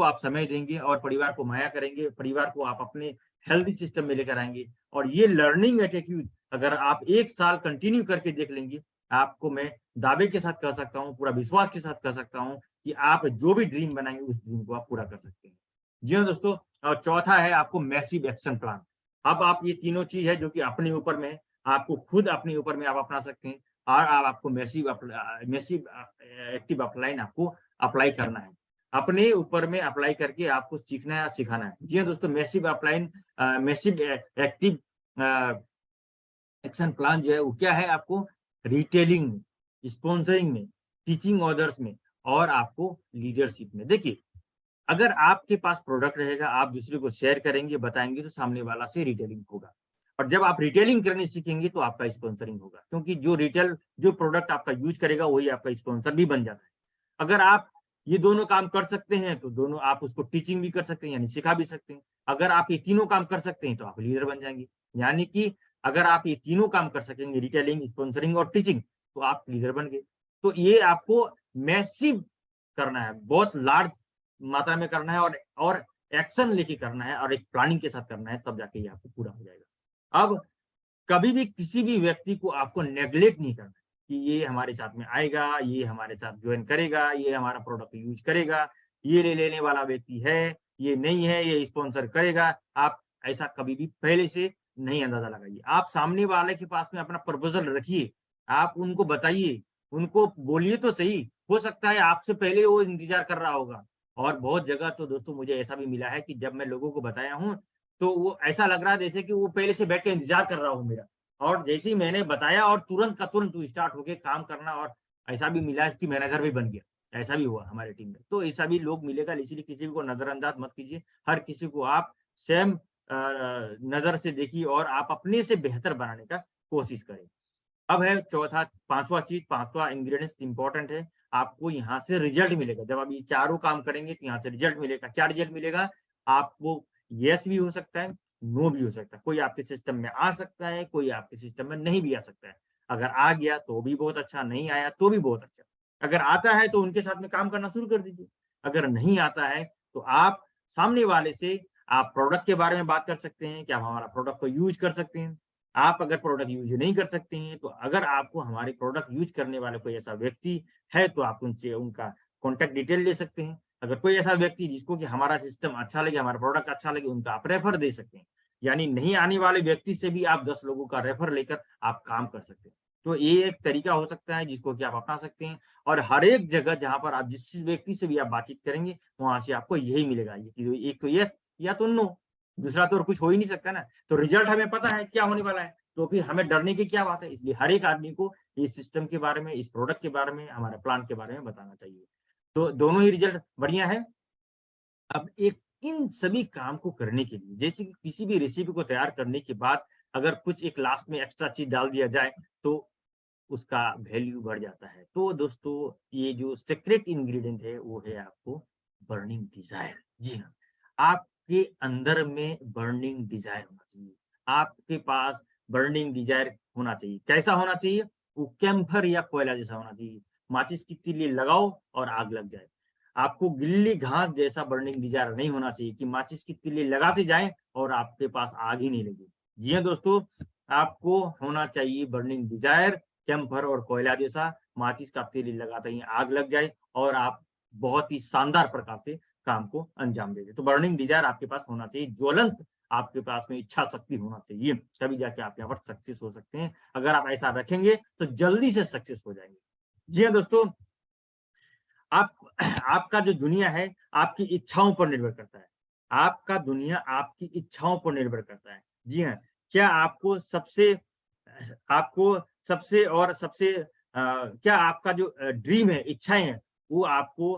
आप समय देंगे और परिवार को माया करेंगे, परिवार को आप अपने हेल्दी सिस्टम में लेकर आएंगे। और ये लर्निंग एटीट्यूड अगर आप 1 साल कंटिन्यू करके देख लेंगे, आपको मैं दावे के साथ कह सकता हूँ, पूरा विश्वास के साथ कह सकता हूँ कि आप जो भी ड्रीम बनाएंगे उस ड्रीम को आप पूरा कर सकते हैं। जी हाँ दोस्तों। और चौथा है आपको मैसिव एक्शन प्लान। अब आप ये तीनों चीज है जो कि अपने ऊपर में है, आपको खुद अपने ऊपर में आप अपना सकते हैं और आपको मैसिव एक्टिव अपलाइन आपको अप्लाई करना है। अपने ऊपर में अप्लाई करके आपको सीखना है, सिखाना है। जी हाँ दोस्तों, massive upline, massive active action plan जो है वो क्या है? आपको रिटेलिंग में, स्पॉन्सरिंग में, टीचिंग ऑर्डर्स में और आपको लीडरशिप में। देखिए, अगर आपके पास प्रोडक्ट रहेगा, आप दूसरे को शेयर करेंगे, बताएंगे, तो सामने वाला से रिटेलिंग होगा। और जब आप रिटेलिंग करनी सीखेंगे तो आपका स्पॉन्सरिंग होगा, क्योंकि जो प्रोडक्ट आपका यूज करेगा वही आपका स्पॉन्सर भी बन जाता है। अगर आप ये दोनों काम कर सकते हैं तो दोनों आप उसको टीचिंग भी कर सकते हैं, यानी सिखा भी सकते हैं। अगर आप ये तीनों काम कर सकते हैं तो आप लीडर बन जाएंगे। यानी कि अगर आप ये तीनों काम कर सकेंगे, रिटेलिंग, स्पॉन्सरिंग और टीचिंग, तो आप लीडर बन गए। तो ये आपको मैसिव करना है, बहुत लार्ज मात्रा में करना है और एक्शन लेके करना है और एक प्लानिंग के साथ करना है, तब जाके ये आपको पूरा हो जाएगा। अब कभी भी किसी भी व्यक्ति को आपको नेग्लेक्ट नहीं करना कि ये हमारे साथ में आएगा, ये हमारे साथ ज्वाइन करेगा, ये हमारा प्रोडक्ट यूज करेगा, ये ले लेने वाला व्यक्ति है, ये नहीं है, ये स्पॉन्सर करेगा। आप ऐसा कभी भी पहले से नहीं अंदाजा लगाइए। आप सामने वाले के पास में अपना प्रपोजल रखिए, आप उनको बताइए, उनको बोलिए तो सही, हो सकता है आपसे पहले वो इंतजार कर रहा होगा। और बहुत जगह तो दोस्तों मुझे ऐसा भी मिला है कि जब मैं लोगों को बताया हूँ, तो वो ऐसा लग रहा है जैसे कि वो पहले से बैठ के इंतजार कर रहा हो मेरा। और जैसे ही मैंने बताया और तुरंत का तुरंत वो स्टार्ट हो गए काम करना। और ऐसा भी मिला है कि मैनेजर भी बन गया, ऐसा भी हुआ हमारे टीम में। तो ऐसा भी लोग मिलेगा, इसलिए किसी को नजरअंदाज मत कीजिए। हर किसी को आप सेम नजर से देखिए और आप अपने से बेहतर बनाने का कोशिश करें। अब है चौथा, पांचवा इंग्रेडिएंट्स इंपॉर्टेंट है। आपको यहाँ से रिजल्ट मिलेगा। जब आप ये चारों काम करेंगे तो यहाँ से रिजल्ट मिलेगा। क्या रिजल्ट मिलेगा? आपको यस भी हो सकता है, नो भी हो सकता है। कोई आपके सिस्टम में आ सकता है, कोई आपके सिस्टम में नहीं भी आ सकता है। अगर आ गया तो भी बहुत अच्छा, नहीं आया तो भी बहुत अच्छा। अगर आता है तो उनके साथ में काम करना शुरू कर दीजिए। अगर नहीं आता है तो आप सामने वाले से आप प्रोडक्ट के बारे में बात कर सकते हैं कि आप हमारा प्रोडक्ट को यूज कर सकते हैं। आप अगर प्रोडक्ट यूज नहीं कर सकते हैं, तो अगर आपको हमारे प्रोडक्ट यूज करने वाला कोई ऐसा व्यक्ति है, तो आप उनसे उनका कॉन्टैक्ट डिटेल ले सकते हैं। अगर कोई ऐसा व्यक्ति जिसको कि हमारा सिस्टम अच्छा लगे, हमारा प्रोडक्ट अच्छा लगे, उनका आप रेफर दे सकते हैं। यानी नहीं आने वाले व्यक्ति से भी आप 10 लोगों का रेफर लेकर आप काम कर सकते हैं। तो ये एक तरीका हो सकता है जिसको कि आप अपना सकते हैं। और हर एक जगह जहाँ पर आप जिस व्यक्ति से भी आप बातचीत करेंगे, वहाँ से आपको यही मिलेगा, ये एक तो यस या तो नो, दूसरा तो और कुछ हो ही नहीं सकता ना। तो रिजल्ट हमें पता है क्या होने वाला है, तो फिर हमें डरने की क्या बात है। इसलिए हर एक आदमी को इस सिस्टम के बारे में, इस प्रोडक्ट के बारे में, हमारे प्लान के बारे में बताना चाहिए। तो दोनों ही रिजल्ट बढ़िया है। अब एक इन सभी काम को करने के लिए, जैसे कि किसी भी रेसिपी को तैयार करने के बाद अगर कुछ एक लास्ट में एक्स्ट्रा चीज़ डाल दिया जाए, तो उसका वैल्यू बढ़ जाता है। तो दोस्तों, ये जो सीक्रेट इंग्रीडिएंट है वो है आपको बर्निंग डिज़ायर। जी हाँ, आपके अंदर में बर्निंग डिज़ायर होना चाहिए। आपके पास बर्निंग डिज़ायर होना चाहिए। कैसा होना चाहिए? वो कैम्फर या कोयला जैसा होना चाहिए। माचिस की तीली लगाओ और आग लग जाए। आपको गिल्ली घास जैसा बर्निंग डिज़ायर नहीं होना चाहिए कि माचिस की तीली लगाते जाएँ और आपके पास आग ही नहीं लगे। जी हाँ दोस्तों, आपको होना चाहिए बर्निंग डिज़ायर, कैम्फर और कोयला जैसा, माचिस का तीली लगाते ही आग लग जाए और आप बहुत ही शानदार प्रकार से काम को अंजाम दे दें। तो बर्निंग डिज़ायर आपके पास होना चाहिए, ज्वलंत आपके पास में इच्छा शक्ति होना चाहिए, तभी जाके आप यहाँ पर सक्सेस हो सकते हैं। अगर आप ऐसा रखेंगे तो जल्दी से सक्सेस हो जाएँगे। जी हाँ दोस्तों, आप आपका जो दुनिया है, आपकी इच्छाओं पर निर्भर करता है। आपका दुनिया आपकी इच्छाओं पर निर्भर करता है। जी हाँ, क्या आपको सबसे क्या आपका जो ड्रीम है, इच्छाएँ हैं, वो आपको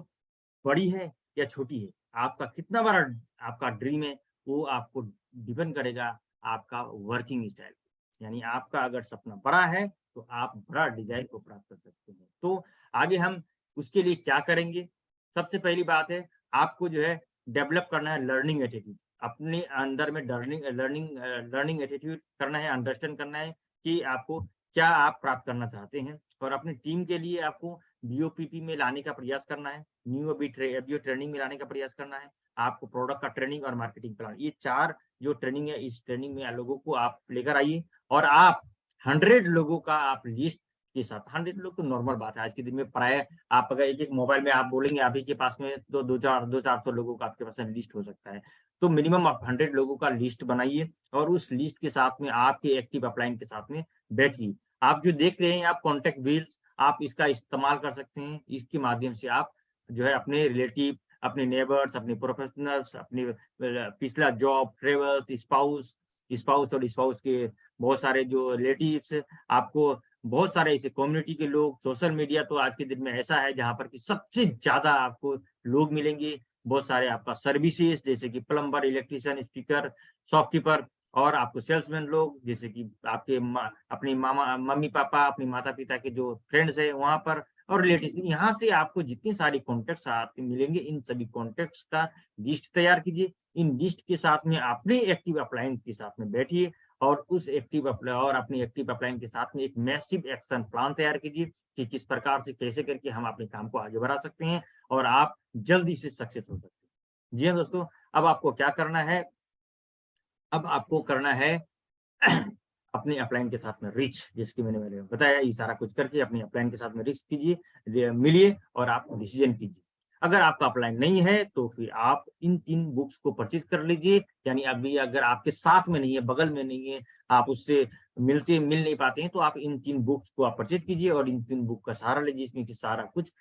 बड़ी है या छोटी है? आपका कितना बड़ा आपका ड्रीम है, वो आपको डिपेंड करेगा आपका वर्किंग स्टाइल पे। यानी आपका अगर सपना बड़ा है, तो आप बड़ा डिज़ायर को प्राप्त कर सकते हैं। तो आगे हम उसके लिए क्या करेंगे? सबसे पहली बात है, आपको जो है डेवलप करना है लर्निंग एटीट्यूड। अपने अंदर में लर्निंग एटीट्यूड करना है, अंडरस्टैंड करना है कि आपको क्या आप प्राप्त करना चाहते हैं। और अपनी टीम के लिए आपको बीओपीपी में लाने का प्रयास करना है, न्यू अभी ट्रेनिंग में लाने का प्रयास करना है। आपको प्रोडक्ट का ट्रेनिंग और मार्केटिंग प्लान, ये 4 जो ट्रेनिंग है, इस ट्रेनिंग में लोगों को आप लेकर आइए और आप 100 लोगों का आप लिस्ट के साथ, 100 लोग तो नॉर्मल बात है आज के दिन में, प्राय आप अगर एक-एक मोबाइल में आप बोलेंगे आप ही के पास में तो 2-400 लोगों का आपके पास में लिस्ट हो सकता है। तो मिनिमम आप 100 लोगों का लिस्ट बनाइए और उस लिस्ट के साथ में आपके एक्टिव अपलाइन के साथ में बैठिए। आप जो देख रहे हैं आप कॉन्टैक्ट व्हील्स, आप इसका इस्तेमाल कर सकते हैं। इसके माध्यम से आप जो है अपने रिलेटिव, अपने नेबर्स, अपने प्रोफेशनल्स, अपने पिछला जॉब, ट्रैवल्स, स्पाउस के बहुत सारे जो रिलेटिव्स, आपको बहुत सारे ऐसे कम्युनिटी के लोग, सोशल मीडिया तो आज के दिन में ऐसा है जहाँ पर कि सबसे ज़्यादा आपको लोग मिलेंगे। बहुत सारे आपका सर्विसेज़ जैसे कि प्लम्बर, इलेक्ट्रीशियन, स्पीकर, शॉपकीपर और आपको सेल्समैन लोग जैसे कि आपके अपनी मम्मी-पापा, अपने माता-पिता के जो फ्रेंड्स हैं वहाँ पर और रिलेटिव्स, यहाँ से आपको जितनी सारी कॉन्टैक्ट्स आपको मिलेंगे, इन सभी कॉन्टैक्ट्स का लिस्ट तैयार कीजिए। इन लिस्ट के साथ में अपने एक्टिव अपलाइन के साथ में बैठिए और अपनी एक्टिव अपलाइन के साथ में एक मैसिव एक्शन प्लान तैयार कीजिए कि किस प्रकार से, कैसे करके हम अपने काम को आगे बढ़ा सकते हैं और आप जल्दी से सक्सेस हो सकते हैं। जी हाँ दोस्तों, अब आपको क्या करना है? अब आपको करना है अपने अपलाइन के साथ में रीच, जिसकी मैंने बताया, ये सारा कुछ करके अपने अपलाइन के साथ में रीच कीजिए, मिलिए और आप डिसीजन कीजिए। अगर आपका अपलाइन नहीं है तो फिर आप इन 3 बुक्स को परचेज़ कर लीजिए। यानी अभी अगर आपके साथ में नहीं है, बगल में नहीं है, आप उससे मिल नहीं पाते हैं, तो आप इन 3 बुक्स को आप परचेज़ कीजिए और इन 3 बुक का सहारा लीजिए, इसमें कि सारा कुछ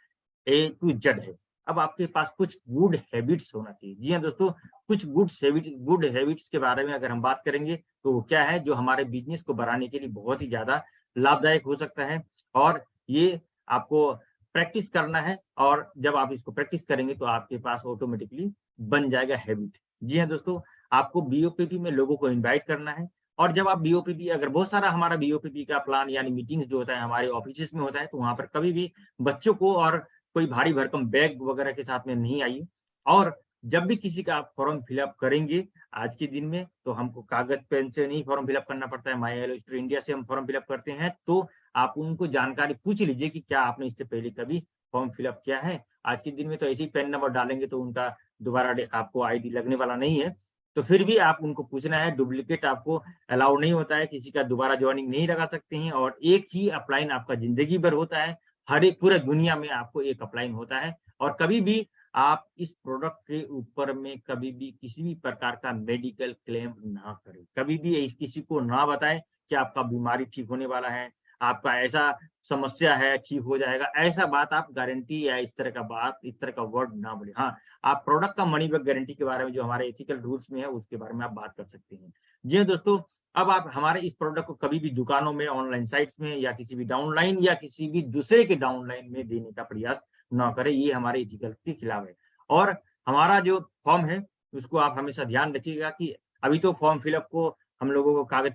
ए टू जेड है। अब आपके पास कुछ गुड हैबिट्स होना चाहिए। जी हाँ दोस्तों, कुछ गुड हैबिट्स के बारे में अगर हम बात करेंगे, तो वो क्या है, जो हमारे बिज़नेस को बढ़ाने के लिए बहुत ही ज़्यादा लाभदायक हो सकता है और ये आपको प्रैक्टिस करना है और जब आप इसको प्रैक्टिस करेंगे तो आपके पास ऑटोमेटिकली बन जाएगा हैबिट। जी हाँ दोस्तों, आपको बीओपीटी में लोगों को इनवाइट करना है और जब आप बीओपीटी, अगर बहुत सारा हमारा बीओपीटी का प्लान यानी मीटिंग्स जो होता है हमारे ऑफिसेज़ में होता है, तो वहाँ पर कभी भी बच्चों को और कोई भारी भरकम बैग वगैरह के साथ में नहीं आइए। और जब भी किसी का आप फॉर्म फिलअप करेंगे आज के दिन में, तो हमको कागज पेन से नहीं फॉर्म फिलअप करना पड़ता है, माई हेलो स्टोरी इंडिया से हम फॉर्म फिलअप करते हैं। तो आप उनको जानकारी पूछ लीजिए कि क्या आपने इससे पहले कभी फॉर्म फिलअप किया है। आज के दिन में तो ऐसे ही पैन नंबर डालेंगे तो उनका दोबारा आपको आईडी लगने वाला नहीं है। तो फिर भी आप उनको पूछना है, डुप्लीकेट आपको अलाउ नहीं होता है, किसी का दोबारा जॉइनिंग नहीं लगा सकते हैं और एक ही अपलाइन आपका जिंदगी भर होता है। हर एक पूरे दुनिया में आपको एक अपलाइन होता है और कभी भी आप इस प्रोडक्ट के ऊपर में कभी भी किसी भी प्रकार का मेडिकल क्लेम ना करें। कभी भी इस किसी को ना बताएं कि आपका बीमारी ठीक होने वाला है, आपका ऐसा समस्या है, ठीक हो जाएगा। ऐसा बात आप गारंटी या इस तरह का बात, इस तरह का वर्ड ना बोलें। हाँ, आप प्रोडक्ट का मनी बैक गारंटी के बारे में जो हमारे एथिकल रूल्स में है, उसके बारे में आप बात कर सकते हैं। जी हाँ दोस्तों, अब आप हमारे इस प्रोडक्ट को कभी भी दुकानों में, ऑनलाइन साइट्स में या किसी भी डाउनलाइन या किसी भी दूसरे के डाउनलाइन में देने का प्रयास ना करें, ये हमारे एथिकल के खिलाफ है। और हमारा जो फॉर्म है, उसको आप हमेशा ध्यान रखिएगा कि अभी तो फॉर्म फिलअप को हम लोगों को कागज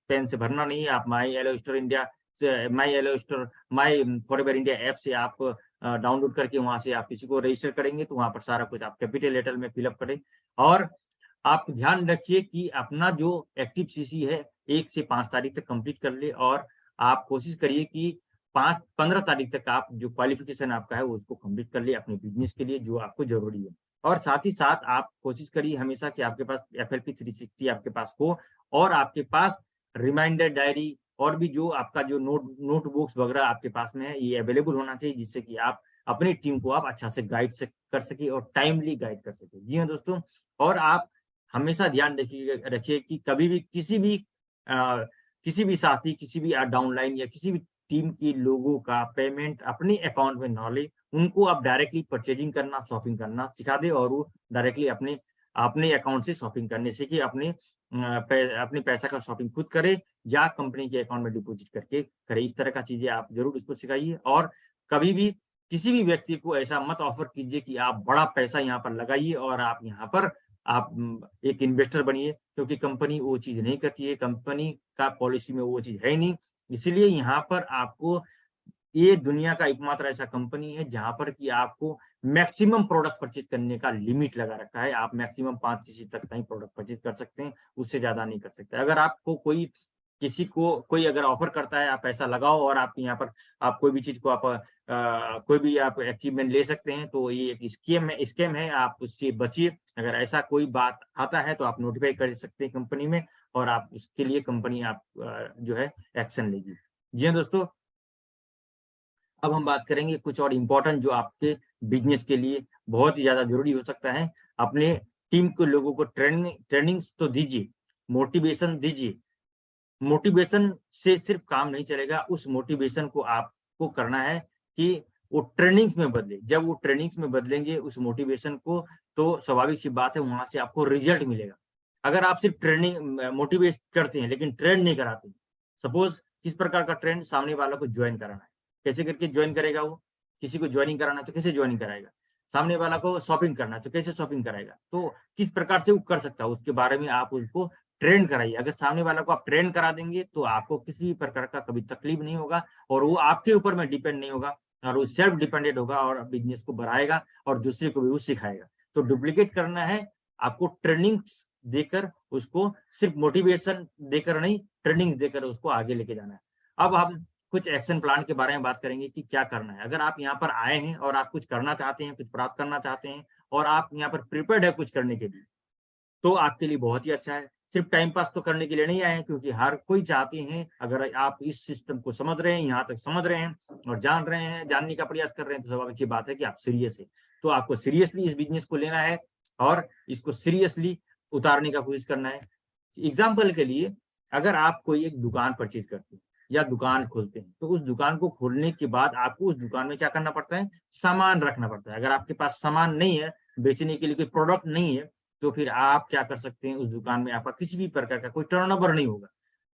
पेन से भरना नहीं है। आप माई हेलो स्टोर इंडिया से, माई फॉरएवर इंडिया ऐप से आप डाउनलोड करके वहाँ से आप किसी को रजिस्टर करेंगे, तो वहाँ पर सारा कुछ आप कैपिटल लेटर में फिलअप करें। और आप ध्यान रखिए कि अपना जो एक्टिव सीसी है 1 से 5 तारीख तक कंप्लीट कर ले और आप कोशिश करिए कि 15 तारीख तक आप जो क्वालिफिकेशन आपका है वो उसको कंप्लीट कर लिए अपने बिज़नेस के लिए जो आपको ज़रूरी है। और साथ ही साथ आप कोशिश करिए हमेशा कि आपके पास एफएलपी 360 आपके पास हो और आपके पास रिमाइंडर डायरी और भी जो आपका जो नोटबुक्स वगैरह आपके पास में है, ये अवेलेबल होना चाहिए जिससे कि आप अपनी टीम को आप अच्छा से गाइड कर सकें और टाइमली गाइड कर सकें। जी हाँ दोस्तों, और आप हमेशा ध्यान रखिए कि कभी भी किसी भी साथी, किसी भी डाउनलाइन या किसी भी टीम के लोगों का पेमेंट अपने अकाउंट में ना ले। उनको आप डायरेक्टली परचेजिंग करना, शॉपिंग करना सिखा दें और वो डायरेक्टली अपने अपने अकाउंट से शॉपिंग करने से कि अपने पैसा का शॉपिंग खुद करे या कंपनी के अकाउंट में डिपॉजिट करके करे। इस तरह का चीज़ें आप ज़रूर इसको सिखाइए और कभी भी किसी भी व्यक्ति को ऐसा मत ऑफ़र कीजिए कि आप बड़ा पैसा यहाँ पर लगाइए और आप यहाँ पर एक इन्वेस्टर बनिए, क्योंकि कंपनी वो चीज़ नहीं करती है, कंपनी का पॉलिसी में वो चीज़ है ही नहीं। इसीलिए यहाँ पर आपको ये दुनिया का एकमात्र ऐसा कंपनी है जहाँ पर कि आपको मैक्सिमम प्रोडक्ट परचेज़ करने का लिमिट लगा रखा है। आप मैक्सिमम 5 सीसी तक का ही प्रोडक्ट परचेज़ कर सकते हैं, उससे ज़्यादा नहीं कर सकते। अगर आपको किसी को कोई अगर ऑफ़र करता है, आप पैसा लगाओ और आप यहाँ पर आप कोई भी चीज़ को आप कोई भी आप अचीवमेंट ले सकते हैं, तो ये एक स्कैम है, आप उससे बचिए। अगर ऐसा कोई बात आता है, तो आप नोटिफ़ाई कर सकते हैं कंपनी में और आप उसके लिए कंपनी जो है एक्शन लेगी। जी हाँ दोस्तों, अब हम बात करेंगे कुछ और इम्पोर्टेंट जो आपके बिज़नेस के लिए बहुत ही ज़्यादा ज़रूरी हो सकता है। अपने टीम के लोगों को ट्रेनिंग्स तो दीजिए, मोटिवेशन दीजिए। मोटिवेशन से सिर्फ काम नहीं चलेगा, उस मोटिवेशन को आपको करना है कि वो ट्रेनिंग्स में बदले। जब वो ट्रेनिंग्स में बदलेंगे उस मोटिवेशन को, तो स्वाभाविक सी बात है वहाँ से आपको रिज़ल्ट मिलेगा। अगर आप सिर्फ मोटिवेट करते हैं लेकिन ट्रेन नहीं कराते, सपोज़ किस प्रकार का ट्रेंड, सामने वालों को जॉइन कराना है। कैसे करके जॉइन करेगा वो? किसी को जॉइनिंग कराना है तो कैसे जॉइनिंग कराएगा? सामने वाला को शॉपिंग करना है तो कैसे शॉपिंग कराएगा? तो किस प्रकार से वो कर सकता है, उसके बारे में आप उसको ट्रेन कराइए। अगर सामने वाला को आप ट्रेन करा देंगे तो आपको किसी भी प्रकार का कभी तकलीफ नहीं होगा और वो आपके ऊपर में डिपेंड नहीं होगा और वो सेल्फ डिपेंडेंट होगा और बिज़नेस को बढ़ाएगा और दूसरे को भी वो सिखाएगा। तो डुप्लीकेट करना है, आपको ट्रेनिंग्स देकर उसको, सिर्फ मोटिवेशन देकर नहीं, ट्रेनिंग्स देकर उसको आगे लेके जाना है। अब हम कुछ एक्शन प्लान के बारे में बात करेंगे कि क्या करना है। अगर आप यहाँ पर आए हैं और आप कुछ करना चाहते हैं, कुछ प्राप्त करना चाहते हैं और आप यहाँ पर प्रिपेयर्ड है कुछ करने के लिए, तो आपके लिए बहुत ही अच्छा है। सिर्फ टाइम पास तो करने के लिए नहीं आए हैं, क्योंकि हर कोई चाहते हैं, अगर आप इस सिस्टम को समझ रहे हैं, यहाँ तक समझ रहे हैं और जान रहे हैं, जानने का प्रयास कर रहे हैं, तो स्वाभाविक की बात है कि आप सीरियस है। तो आपको सीरियसली इस बिजनेस को लेना है और इसको सीरियसली उतारने का कोशिश करना है। एग्जाम्पल के लिए, अगर आप कोई एक दुकान परचेज करते हैं या दुकान खोलते हैं, तो उस दुकान को खोलने के बाद आपको उस दुकान में क्या करना पड़ता है, सामान रखना पड़ता है। अगर आपके पास सामान नहीं है, बेचने के लिए कोई प्रोडक्ट नहीं है, तो फिर आप क्या कर सकते हैं, उस दुकान में आपका किसी भी प्रकार का कोई टर्नओवर नहीं होगा।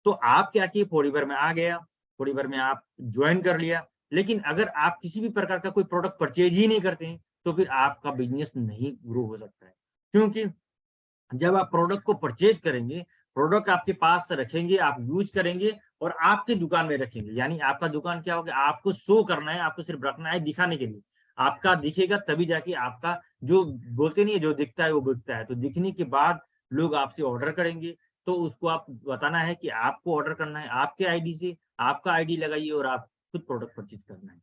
तो आप क्या किए, थोड़ी भर में आ गया, थोड़ी भर में आप ज्वाइन कर लिया, लेकिन अगर आप किसी भी प्रकार का कोई प्रोडक्ट परचेज ही नहीं करते हैं, तो फिर आपका बिजनेस नहीं ग्रो हो सकता है। क्योंकि जब आप प्रोडक्ट को परचेज करेंगे, प्रोडक्ट आपके पास रखेंगे, आप यूज करेंगे और आपकी दुकान में रखेंगे, यानी आपका दुकान क्या होगा, आपको शो करना है, आपको सिर्फ रखना है दिखाने के लिए। आपका दिखेगा तभी जाके आपका, जो बोलते नहीं है, जो दिखता है वो बिकता है। तो दिखने के बाद लोग आपसे ऑर्डर करेंगे, तो उसको आप बताना है कि आपको ऑर्डर करना है आपके आईडी से, आपका आईडी लगाइए और आप खुद प्रोडक्ट परचेज करना है,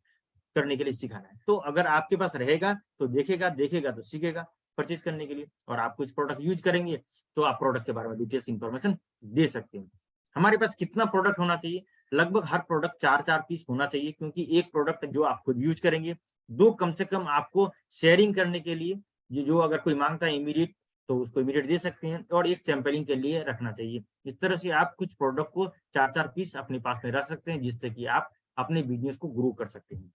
करने के लिए सिखाना है। तो अगर आपके पास रहेगा तो देखेगा, देखेगा तो सीखेगा परचेज करने के लिए, और आप कुछ प्रोडक्ट यूज करेंगे तो आप प्रोडक्ट के बारे में डिटेल्स इंफॉर्मेशन दे सकते हैं। हमारे पास कितना प्रोडक्ट होना चाहिए, लगभग हर प्रोडक्ट 4-4 पीस होना चाहिए, क्योंकि एक प्रोडक्ट जो आप खुद यूज करेंगे, 2 कम से कम आपको शेयरिंग करने के लिए, जो अगर कोई मांगता है इमीडिएट, तो उसको इमीडिएट दे सकते हैं, और एक सैंपलिंग के लिए रखना चाहिए। इस तरह से आप कुछ प्रोडक्ट को 4-4 पीस अपने पास में रख सकते हैं, जिससे कि आप अपने बिजनेस को ग्रो कर सकते हैं।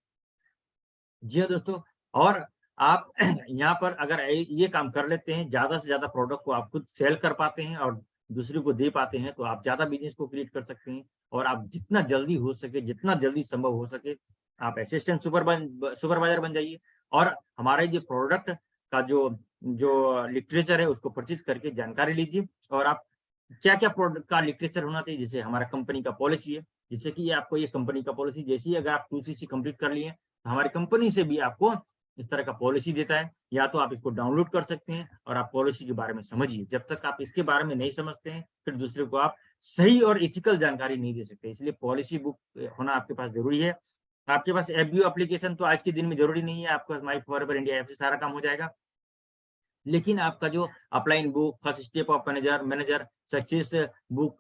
जी हाँ दोस्तों, और आप यहाँ पर अगर ये काम कर लेते हैं, ज़्यादा से ज़्यादा प्रोडक्ट को आप खुद सेल कर पाते हैं और दूसरे को दे पाते हैं, तो आप ज़्यादा बिज़नेस को क्रिएट कर सकते हैं, और आप जितना जल्दी हो सके, जितना जल्दी संभव हो सके, आप असिस्टेंट सुपरवाइज़र बन जाइए, और हमारे जो प्रोडक्ट का जो जो लिटरेचर है, उसको परचेज़ करके जानकारी लीजिए, और आप क्या-क्या प्रोडक्ट का लिटरेचर होना चाहिए, जैसे हमारा कंपनी का पॉलिसी है, जैसे कि आपको ये कंपनी का पॉलिसी, जैसे ही अगर आप 2सीसी कंप्लीट कर लिए, हमारी कंपनी से भी आपको इस तरह का पॉलिसी देता है, या तो आप इसको डाउनलोड कर सकते हैं और आप पॉलिसी के बारे में समझिए। जब तक आप इसके बारे में नहीं समझते हैं, फिर दूसरे को आप सही और एथिकल जानकारी नहीं दे सकते। इसलिए पॉलिसी बुक होना आपके पास ज़रूरी है। आपके पास एफबीओ एप्लीकेशन तो आज के दिन में ज़रूरी नहीं है, आपके पास माई फॉरएवर इंडिया ऐप से सारा काम हो जाएगा। लेकिन आपका जो upline book, first step of manager manager success book,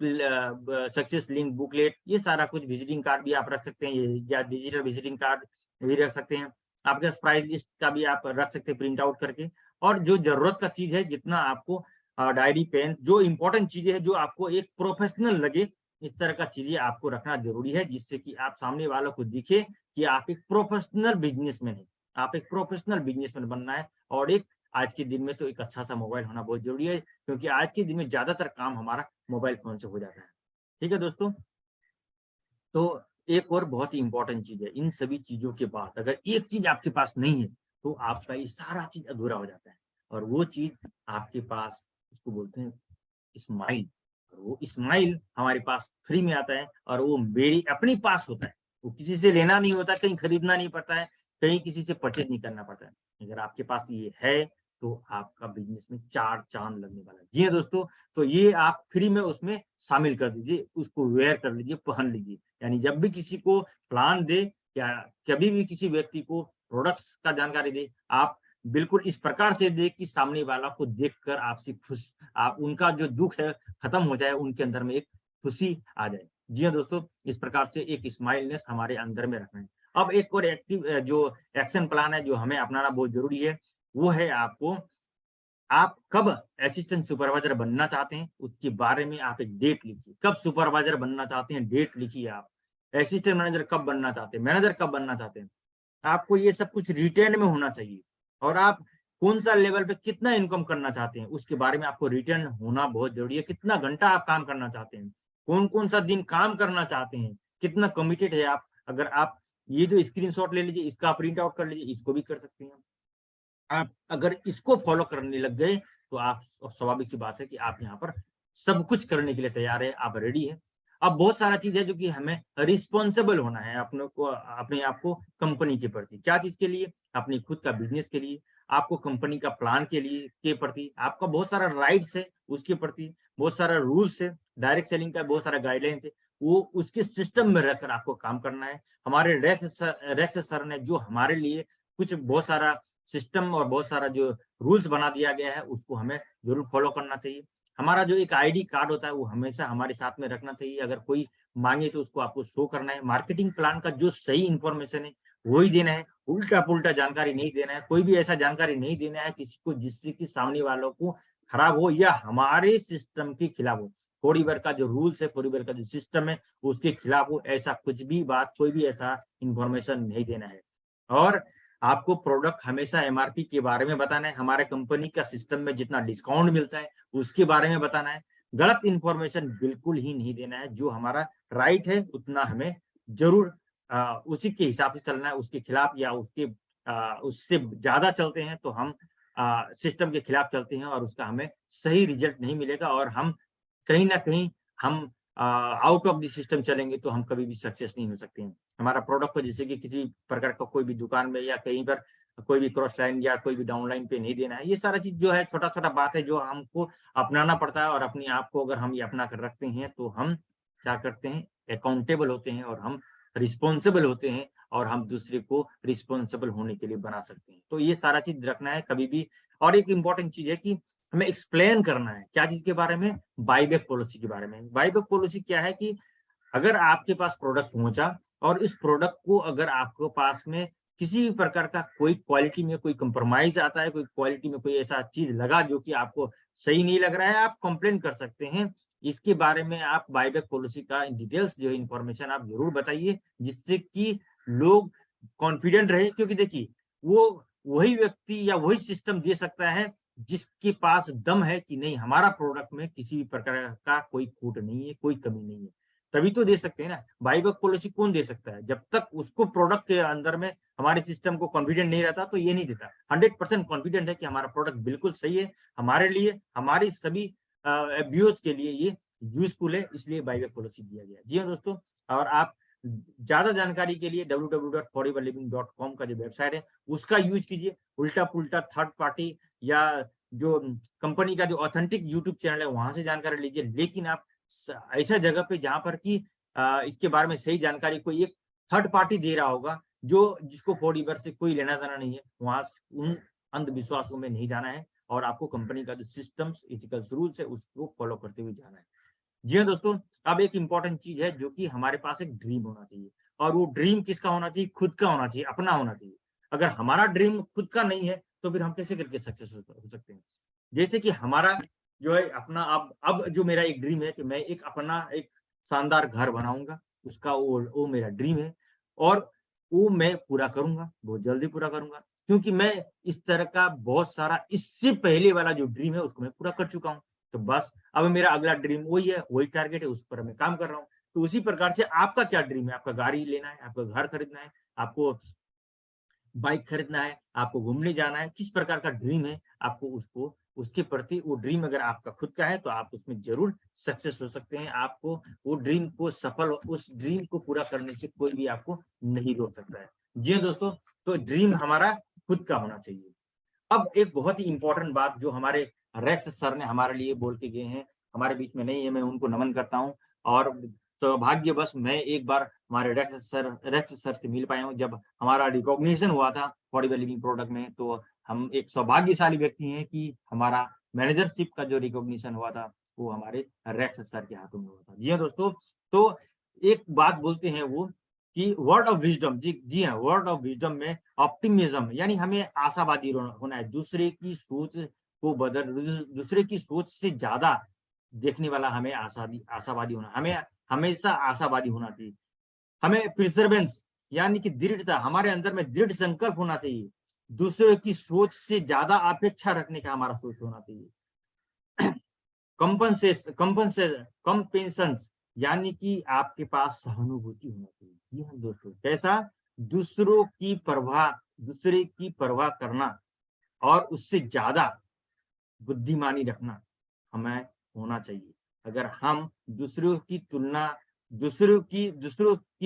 success link booklet, ये सारा कुछ, विजिटिंग कार्ड भी आप रख सकते हैं, ये या डिजिटल विजिटिंग कार्ड भी रख सकते हैं। आपके पास प्राइस लिस्ट का भी आप रख सकते हैं प्रिंट आउट करके, और जो जरूरत का चीज है, जितना आपको डायरी पेन, जो इंपॉर्टेंट चीजें है, जो आपको एक प्रोफेशनल लगे, इस तरह का चीजें आपको रखना जरूरी है, जिससे कि आप सामने वालों को दिखे कि आप एक प्रोफेशनल बिजनेसमैन है, आप एक प्रोफेशनल बिजनेसमैन बनना है। और एक, आज के दिन में तो एक अच्छा सा मोबाइल होना बहुत ज़रूरी है, क्योंकि आज के दिन में ज़्यादातर काम हमारा मोबाइल फ़ोन से हो जाता है। ठीक है दोस्तों? तो एक और बहुत ही इम्पोर्टेंट चीज़ है, इन सभी चीज़ों के बाद अगर एक चीज़ आपके पास नहीं है, तो आपका ये सारा चीज़ अधूरा हो जाता है, और वो चीज़ आपके पास, उसको बोलते हैं स्माइल। और वो स्माइल हमारे पास फ्री में आता है, और वो मेरी अपने पास होता है। वो किसी से लेना नहीं होता, कहीं खरीदना नहीं पड़ता है, कहीं किसी से परचेज़ नहीं करना पड़ता है। अगर आपके पास ये है, तो आपका बिज़नेस में 4 चाँद लगने वाला है। जी हाँ दोस्तों, तो ये आप फ्री में उसमें शामिल कर दीजिए, उसको वेयर कर लीजिए, पहन लीजिए। यानी जब भी किसी को प्लान दे, या कभी भी किसी व्यक्ति को प्रोडक्ट्स का जानकारी दे, आप बिल्कुल इस प्रकार से दें कि सामने वाला को देखकर आपसे खुश, आप उनका जो दुःख है खत्म हो जाए, उनके अंदर में एक खुशी आ जाए। जी हाँ दोस्तों, इस प्रकार से एक स्माइलनेस हमारे अंदर में रखना है। अब एक और जो एक्शन प्लान है, जो हमें अपनाना बहुत ज़रूरी है, वो है आप कब असिस्टेंट सुपरवाइज़र बनना चाहते हैं, उसके बारे में आप एक डेट लिखिए। कब सुपरवाइज़र बनना चाहते हैं, डेट लिखिए आप। असिस्टेंट मैनेजर कब बनना चाहते हैं, मैनेजर कब बनना चाहते हैं। आपको ये सब कुछ रिटेन में होना चाहिए, और आप कौन-सा लेवल पे कितना इनकम करना चाहते हैं, उसके बारे में आपको रिटेन होना बहुत ज़रूरी है। कितना घंटा आप काम करना चाहते हैं, कौन-कौन सा दिन काम करना चाहते हैं, कितना कमिटेड है आप। अगर आप ये जो स्क्रीनशॉट ले लीजिए, इसका प्रिंट आउट कर लीजिए, इसको भी कर सकते हैं। आप अगर इसको फॉलो करने लग गए, तो आप, स्वाभाविक सी बात है कि आप यहाँ पर सब कुछ करने के लिए तैयार है, आप रेडी हैं। अब बहुत सारा चीज़ है जो कि हमें रिस्पॉन्सिबल होना है अपने आप को कंपनी के प्रति। क्या चीज़ के लिए? अपनी खुद का बिज़नेस के लिए, आपको कंपनी का प्लान के प्रति, आपका बहुत सारा राइट्स है उसके प्रति, बहुत सारा रूल्स है, डायरेक्ट सेलिंग का बहुत सारा गाइडलाइंस है, वो उसके सिस्टम में रहकर आपको काम करना है। हमारे रेक्स सर ने जो हमारे लिए कुछ बहुत सारा सिस्टम और बहुत सारा जो रूल्स बना दिया गया है, उसको हमें ज़रूर फॉलो करना चाहिए। हमारा जो एक आईडी कार्ड होता है वो हमेशा हमारे साथ में रखना चाहिए। अगर कोई मांगे तो उसको आपको शो करना है। मार्केटिंग प्लान का जो सही इन्फॉर्मेशन है वही देना है, उल्टा-पुल्टा जानकारी नहीं देना है। कोई भी ऐसा जानकारी नहीं देना है किसी को जिससे कि सामने वालों को खराब हो या हमारे सिस्टम के खिलाफ हो। फॉरएवर का जो रूल्स है, फॉरएवर का जो सिस्टम है उसके खिलाफ हो, ऐसा कुछ भी बात, कोई भी ऐसा इन्फॉर्मेशन नहीं देना है। और आपको प्रोडक्ट हमेशा एमआरपी के बारे में बताना है, हमारे कंपनी का सिस्टम में जितना डिस्काउंट मिलता है उसके बारे में बताना है। गलत इन्फॉर्मेशन बिल्कुल ही नहीं देना है। जो हमारा राइट है उतना हमें ज़रूर उसी के हिसाब से चलना है। उसके खिलाफ या उससे ज़्यादा चलते हैं तो हम सिस्टम के खिलाफ चलते हैं और उसका हमें सही रिजल्ट नहीं मिलेगा और हम कहीं न कहीं हम आउट ऑफ द सिस्टम चलेंगे तो हम कभी भी सक्सेस नहीं हो सकते हैं। हमारा प्रोडक्ट को जैसे कि किसी प्रकार का कोई भी दुकान में या कहीं पर कोई भी क्रॉस लाइन या कोई भी डाउन लाइन पे नहीं देना है। ये सारा चीज़ जो है छोटा-छोटा बात है जो हमको अपनाना पड़ता है और अपने आप को अगर हम ये अपना कर रखते हैं तो हम क्या करते हैं अकाउंटेबल होते हैं और हम रिस्पॉन्सिबल होते हैं और हम दूसरे को रिस्पॉन्सिबल होने के लिए बना सकते हैं। तो ये सारा चीज़ रखना है कभी भी। और एक इम्पोर्टेंट चीज़ है कि हमें एक्सप्लेन करना है, क्या चीज़ के बारे में? बायबैक पॉलिसी के बारे में। बायबैक पॉलिसी क्या है कि अगर आपके पास प्रोडक्ट पहुँचा और इस प्रोडक्ट को अगर आपके पास में किसी भी प्रकार का कोई क्वालिटी में कोई कंप्रोमाइज़ आता है, कोई क्वालिटी में कोई ऐसा चीज़ लगा जो कि आपको सही नहीं लग रहा है, आप कंप्लेन कर सकते हैं। इसके बारे में आप बायबैक पॉलिसी का डिटेल्स जो है इन्फॉर्मेशन आप ज़रूर बताइए, जिससे कि लोग कॉन्फिडेंट रहे क्योंकि देखिए, वो वही व्यक्ति या वही सिस्टम दे सकता है जिसके पास दम है कि नहीं हमारा प्रोडक्ट में किसी भी प्रकार का कोई खोट नहीं है, कोई कमी नहीं है। तभी तो दे सकते हैं ना। बायबैक पॉलिसी कौन दे सकता है? जब तक उसको प्रोडक्ट के अंदर में हमारे सिस्टम को कॉन्फिडेंट नहीं रहता तो ये नहीं देता। 100% कॉन्फिडेंट है कि हमारा प्रोडक्ट बिल्कुल सही है, हमारे लिए, हमारी सभी व्यूअर्स के लिए ये यूज़फुल है, इसलिए बायबैक पॉलिसी दिया गया है। जी हाँ दोस्तों, और आप ज़्यादा जानकारी के लिए www.foreverliving.com का जो वेबसाइट है, उसका यूज़ कीजिए। उल्टा-पुल्टा थर्ड पार्टी या जो कंपनी का जो ऑथेंटिक यूट्यूब चैनल है, वहाँ से जानकारी लीजिए। लेकिन आप ऐसा जगह पे जहाँ पर कि इसके बारे में सही जानकारी कोई एक थर्ड पार्टी दे रहा होगा, जो जिसको फॉरएवर से कोई लेना-देना नहीं है, वहाँ उन अंधविश्वासों में नहीं जाना है और आपको कंपनी का जो सिस्टम्स, एथिकल्स रूल्स है, उसको फॉलो करते हुए जाना है। जी हाँ दोस्तों, अब एक इम्पोर्टेंट चीज़ है जो कि हमारे पास एक ड्रीम होना चाहिए और वो ड्रीम किसका होना चाहिए? खुद का होना चाहिए, अपना होना चाहिए। अगर हमारा ड्रीम खुद का नहीं है, तो फिर हम कैसे करके सक्सेस हो सकते हैं? जैसे कि हमारा जो है अपना अब जो मेरा एक ड्रीम है कि मैं एक अपना एक शानदार घर बनाऊँगा, उसका वो मेरा ड्रीम है और वो मैं पूरा करूँगा, बहुत जल्दी पूरा करूँगा। क्योंकि मैं इस तरह का बहुत सारा इससे पहले वाला जो ड्रीम है उसको मैं पूरा कर चुका हूँ। तो बस अब मेरा अगला ड्रीम वही है, वही टारगेट है, उस पर मैं काम कर रहा हूँ। तो उसी प्रकार से आपका क्या ड्रीम है? आपका गाड़ी लेना है, आपका घर खरीदना है, आपको बाइक खरीदना है, आपको घूमने जाना है, किस प्रकार का ड्रीम है, आपको उसको उसके प्रति वो ड्रीम अगर आपका खुद का है, तो आप उसमें ज़रूर सक्सेस हो सकते हैं। आपको वो ड्रीम को उस ड्रीम को पूरा करने से कोई भी आपको नहीं रोक सकता है। जी हाँ दोस्तों, तो ड्रीम हमारा खुद का होना चाहिए। अब एक बहुत ही इम्पोर्टेंट बात जो हमारे रेक्स सर ने हमारे लिए बोल के गए हैं, हमारे बीच में नहीं है, मैं उनको नमन करता हूँ और सौभाग्यवश मैं एक बार हमारे रेक्स सर से मिल पाया हूँ जब हमारा रिकॉग्निशन हुआ था फॉरएवर लिविंग प्रोडक्ट में, तो हम एक सौभाग्यशाली व्यक्ति हैं कि हमारा मैनेजरशिप का जो रिकॉग्निशन हुआ था, वो हमारे रेक्स सर के हाथों में हुआ था। जी हाँ दोस्तों, तो एक बात बोलते हैं वो कि वर्ड ऑफ विज़डम जी जी हाँ, वर्ड ऑफ विज़डम में ऑप्टिमिज्म यानी हमें आशावादी होना है, दूसरे की सोच को दूसरे की सोच से ज़्यादा देखने वाला हमें आशावादी होना हमें हमेशा आशावादी होना चाहिए। हमें प्रिजर्वेंस यानी कि दृढ़ता हमारे अंदर में दृढ़ संकल्प होना चाहिए। दूसरे की सोच से ज़्यादा अपेक्षा रखने का हमारा सोच होना चाहिए। कंपेंशन्स यानी कि आपके पास सहानुभूति होना चाहिए। जी हाँ दोस्तों, कैसा? दूसरे की परवाह करना और उससे ज़्यादा बुद्धिमानी रखना हमें होना चाहिए। अगर हम दूसरों की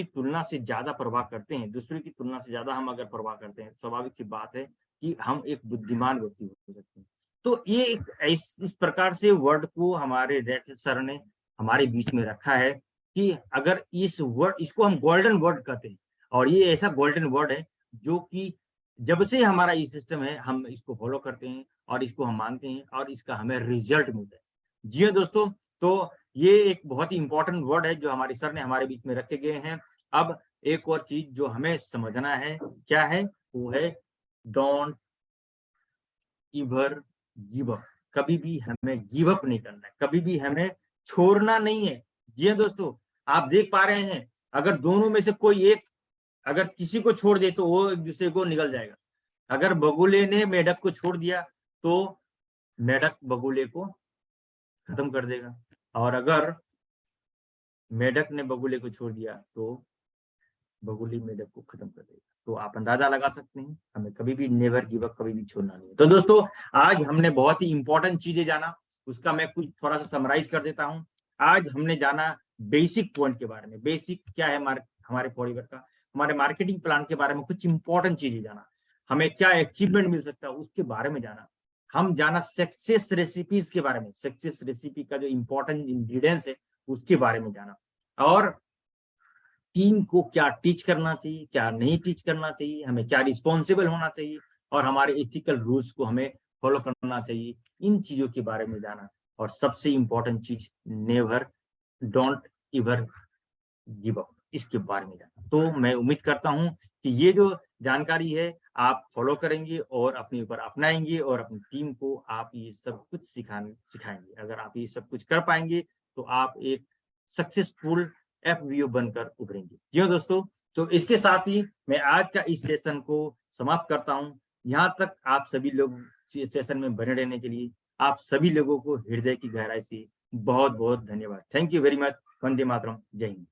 तुलना से ज़्यादा परवाह करते हैं, दूसरों की तुलना से ज़्यादा हम अगर परवाह करते हैं, स्वाभाविक सी बात है कि हम एक बुद्धिमान व्यक्ति हो सकते हैं। तो ये एक इस प्रकार से वर्ड को हमारे रैथ सर ने हमारे बीच में रखा है कि अगर इसको हम गोल्डन वर्ड कहते हैं और ये ऐसा गोल्डन वर्ड है जो कि जब से हमारा ये सिस्टम है, हम इसको फ़ॉलो करते हैं और इसको हम मानते हैं और इसका हमें रिज़ल्ट मिलता है। जी हाँ दोस्तों, तो ये एक बहुत ही इंपॉर्टेंट वर्ड है जो हमारे सर ने हमारे बीच में रखे गए हैं। अब एक और चीज जो हमें समझना है, क्या है? वो है डोंट एवर गिव अप। कभी भी हमें गिव अप नहीं करना है, कभी भी हमें छोड़ना नहीं है। जी हाँ दोस्तों, आप देख पा रहे हैं, अगर दोनों में से कोई एक अगर किसी को छोड़ दे तो वो एक दूसरे को निगल जाएगा। अगर बगुले ने मेढक को छोड़ दिया तो मेढक बगुले को खत्म कर देगा, और अगर मेढक ने बगुले को छोड़ दिया तो बगुली मेढक को खत्म कर देगा। तो आप अंदाजा लगा सकते हैं, हमें कभी भी नेवर गिव अप, कभी भी छोड़ना नहीं है। तो दोस्तों, आज हमने बहुत ही इंपॉर्टेंट चीजें जाना, उसका मैं कुछ थोड़ा सा समराइज कर देता हूँ। आज हमने जाना बेसिक पॉइंट के बारे में। बेसिक क्या है हमारे पॉलीवर का, हमारे मार्केटिंग प्लान के बारे में कुछ इंपॉर्टेंट चीजें जाना, हमें क्या अचीवमेंट मिल सकता है उसके बारे में जाना, हम जाना सक्सेस रेसिपीज के बारे में, सक्सेस रेसिपी का जो इंपॉर्टेंट इंग्रेडिएंट्स है उसके बारे में जाना, और टीम को क्या टीच करना चाहिए, क्या नहीं टीच करना चाहिए, हमें क्या रिस्पॉन्सिबल होना चाहिए, और हमारे एथिकल रूल्स को हमें फॉलो करना चाहिए। इन चीजों के बारे में जाना, और सबसे इंपॉर्टेंट चीज, never don't ever give up, इसके बारे में जाना। तो मैं उम्मीद करता हूं कि ये जो जानकारी है आप फॉलो करेंगे और अपने ऊपर अपनाएंगे, और अपनी टीम को आप ये सब कुछ सिखाएंगे। अगर आप ये सब कुछ कर पाएंगे तो आप एक सक्सेसफुल एफबीओ बनकर उभरेंगे। जी हाँ दोस्तों, तो इसके साथ ही मैं आज का इस सेशन को समाप्त करता हूँ। यहाँ तक आप सभी लोग सेशन में बने रहने के लिए आप सभी लोगों को हृदय की गहराई से बहुत बहुत धन्यवाद। Thank you very much. वंदे मातरम। जय हिंद।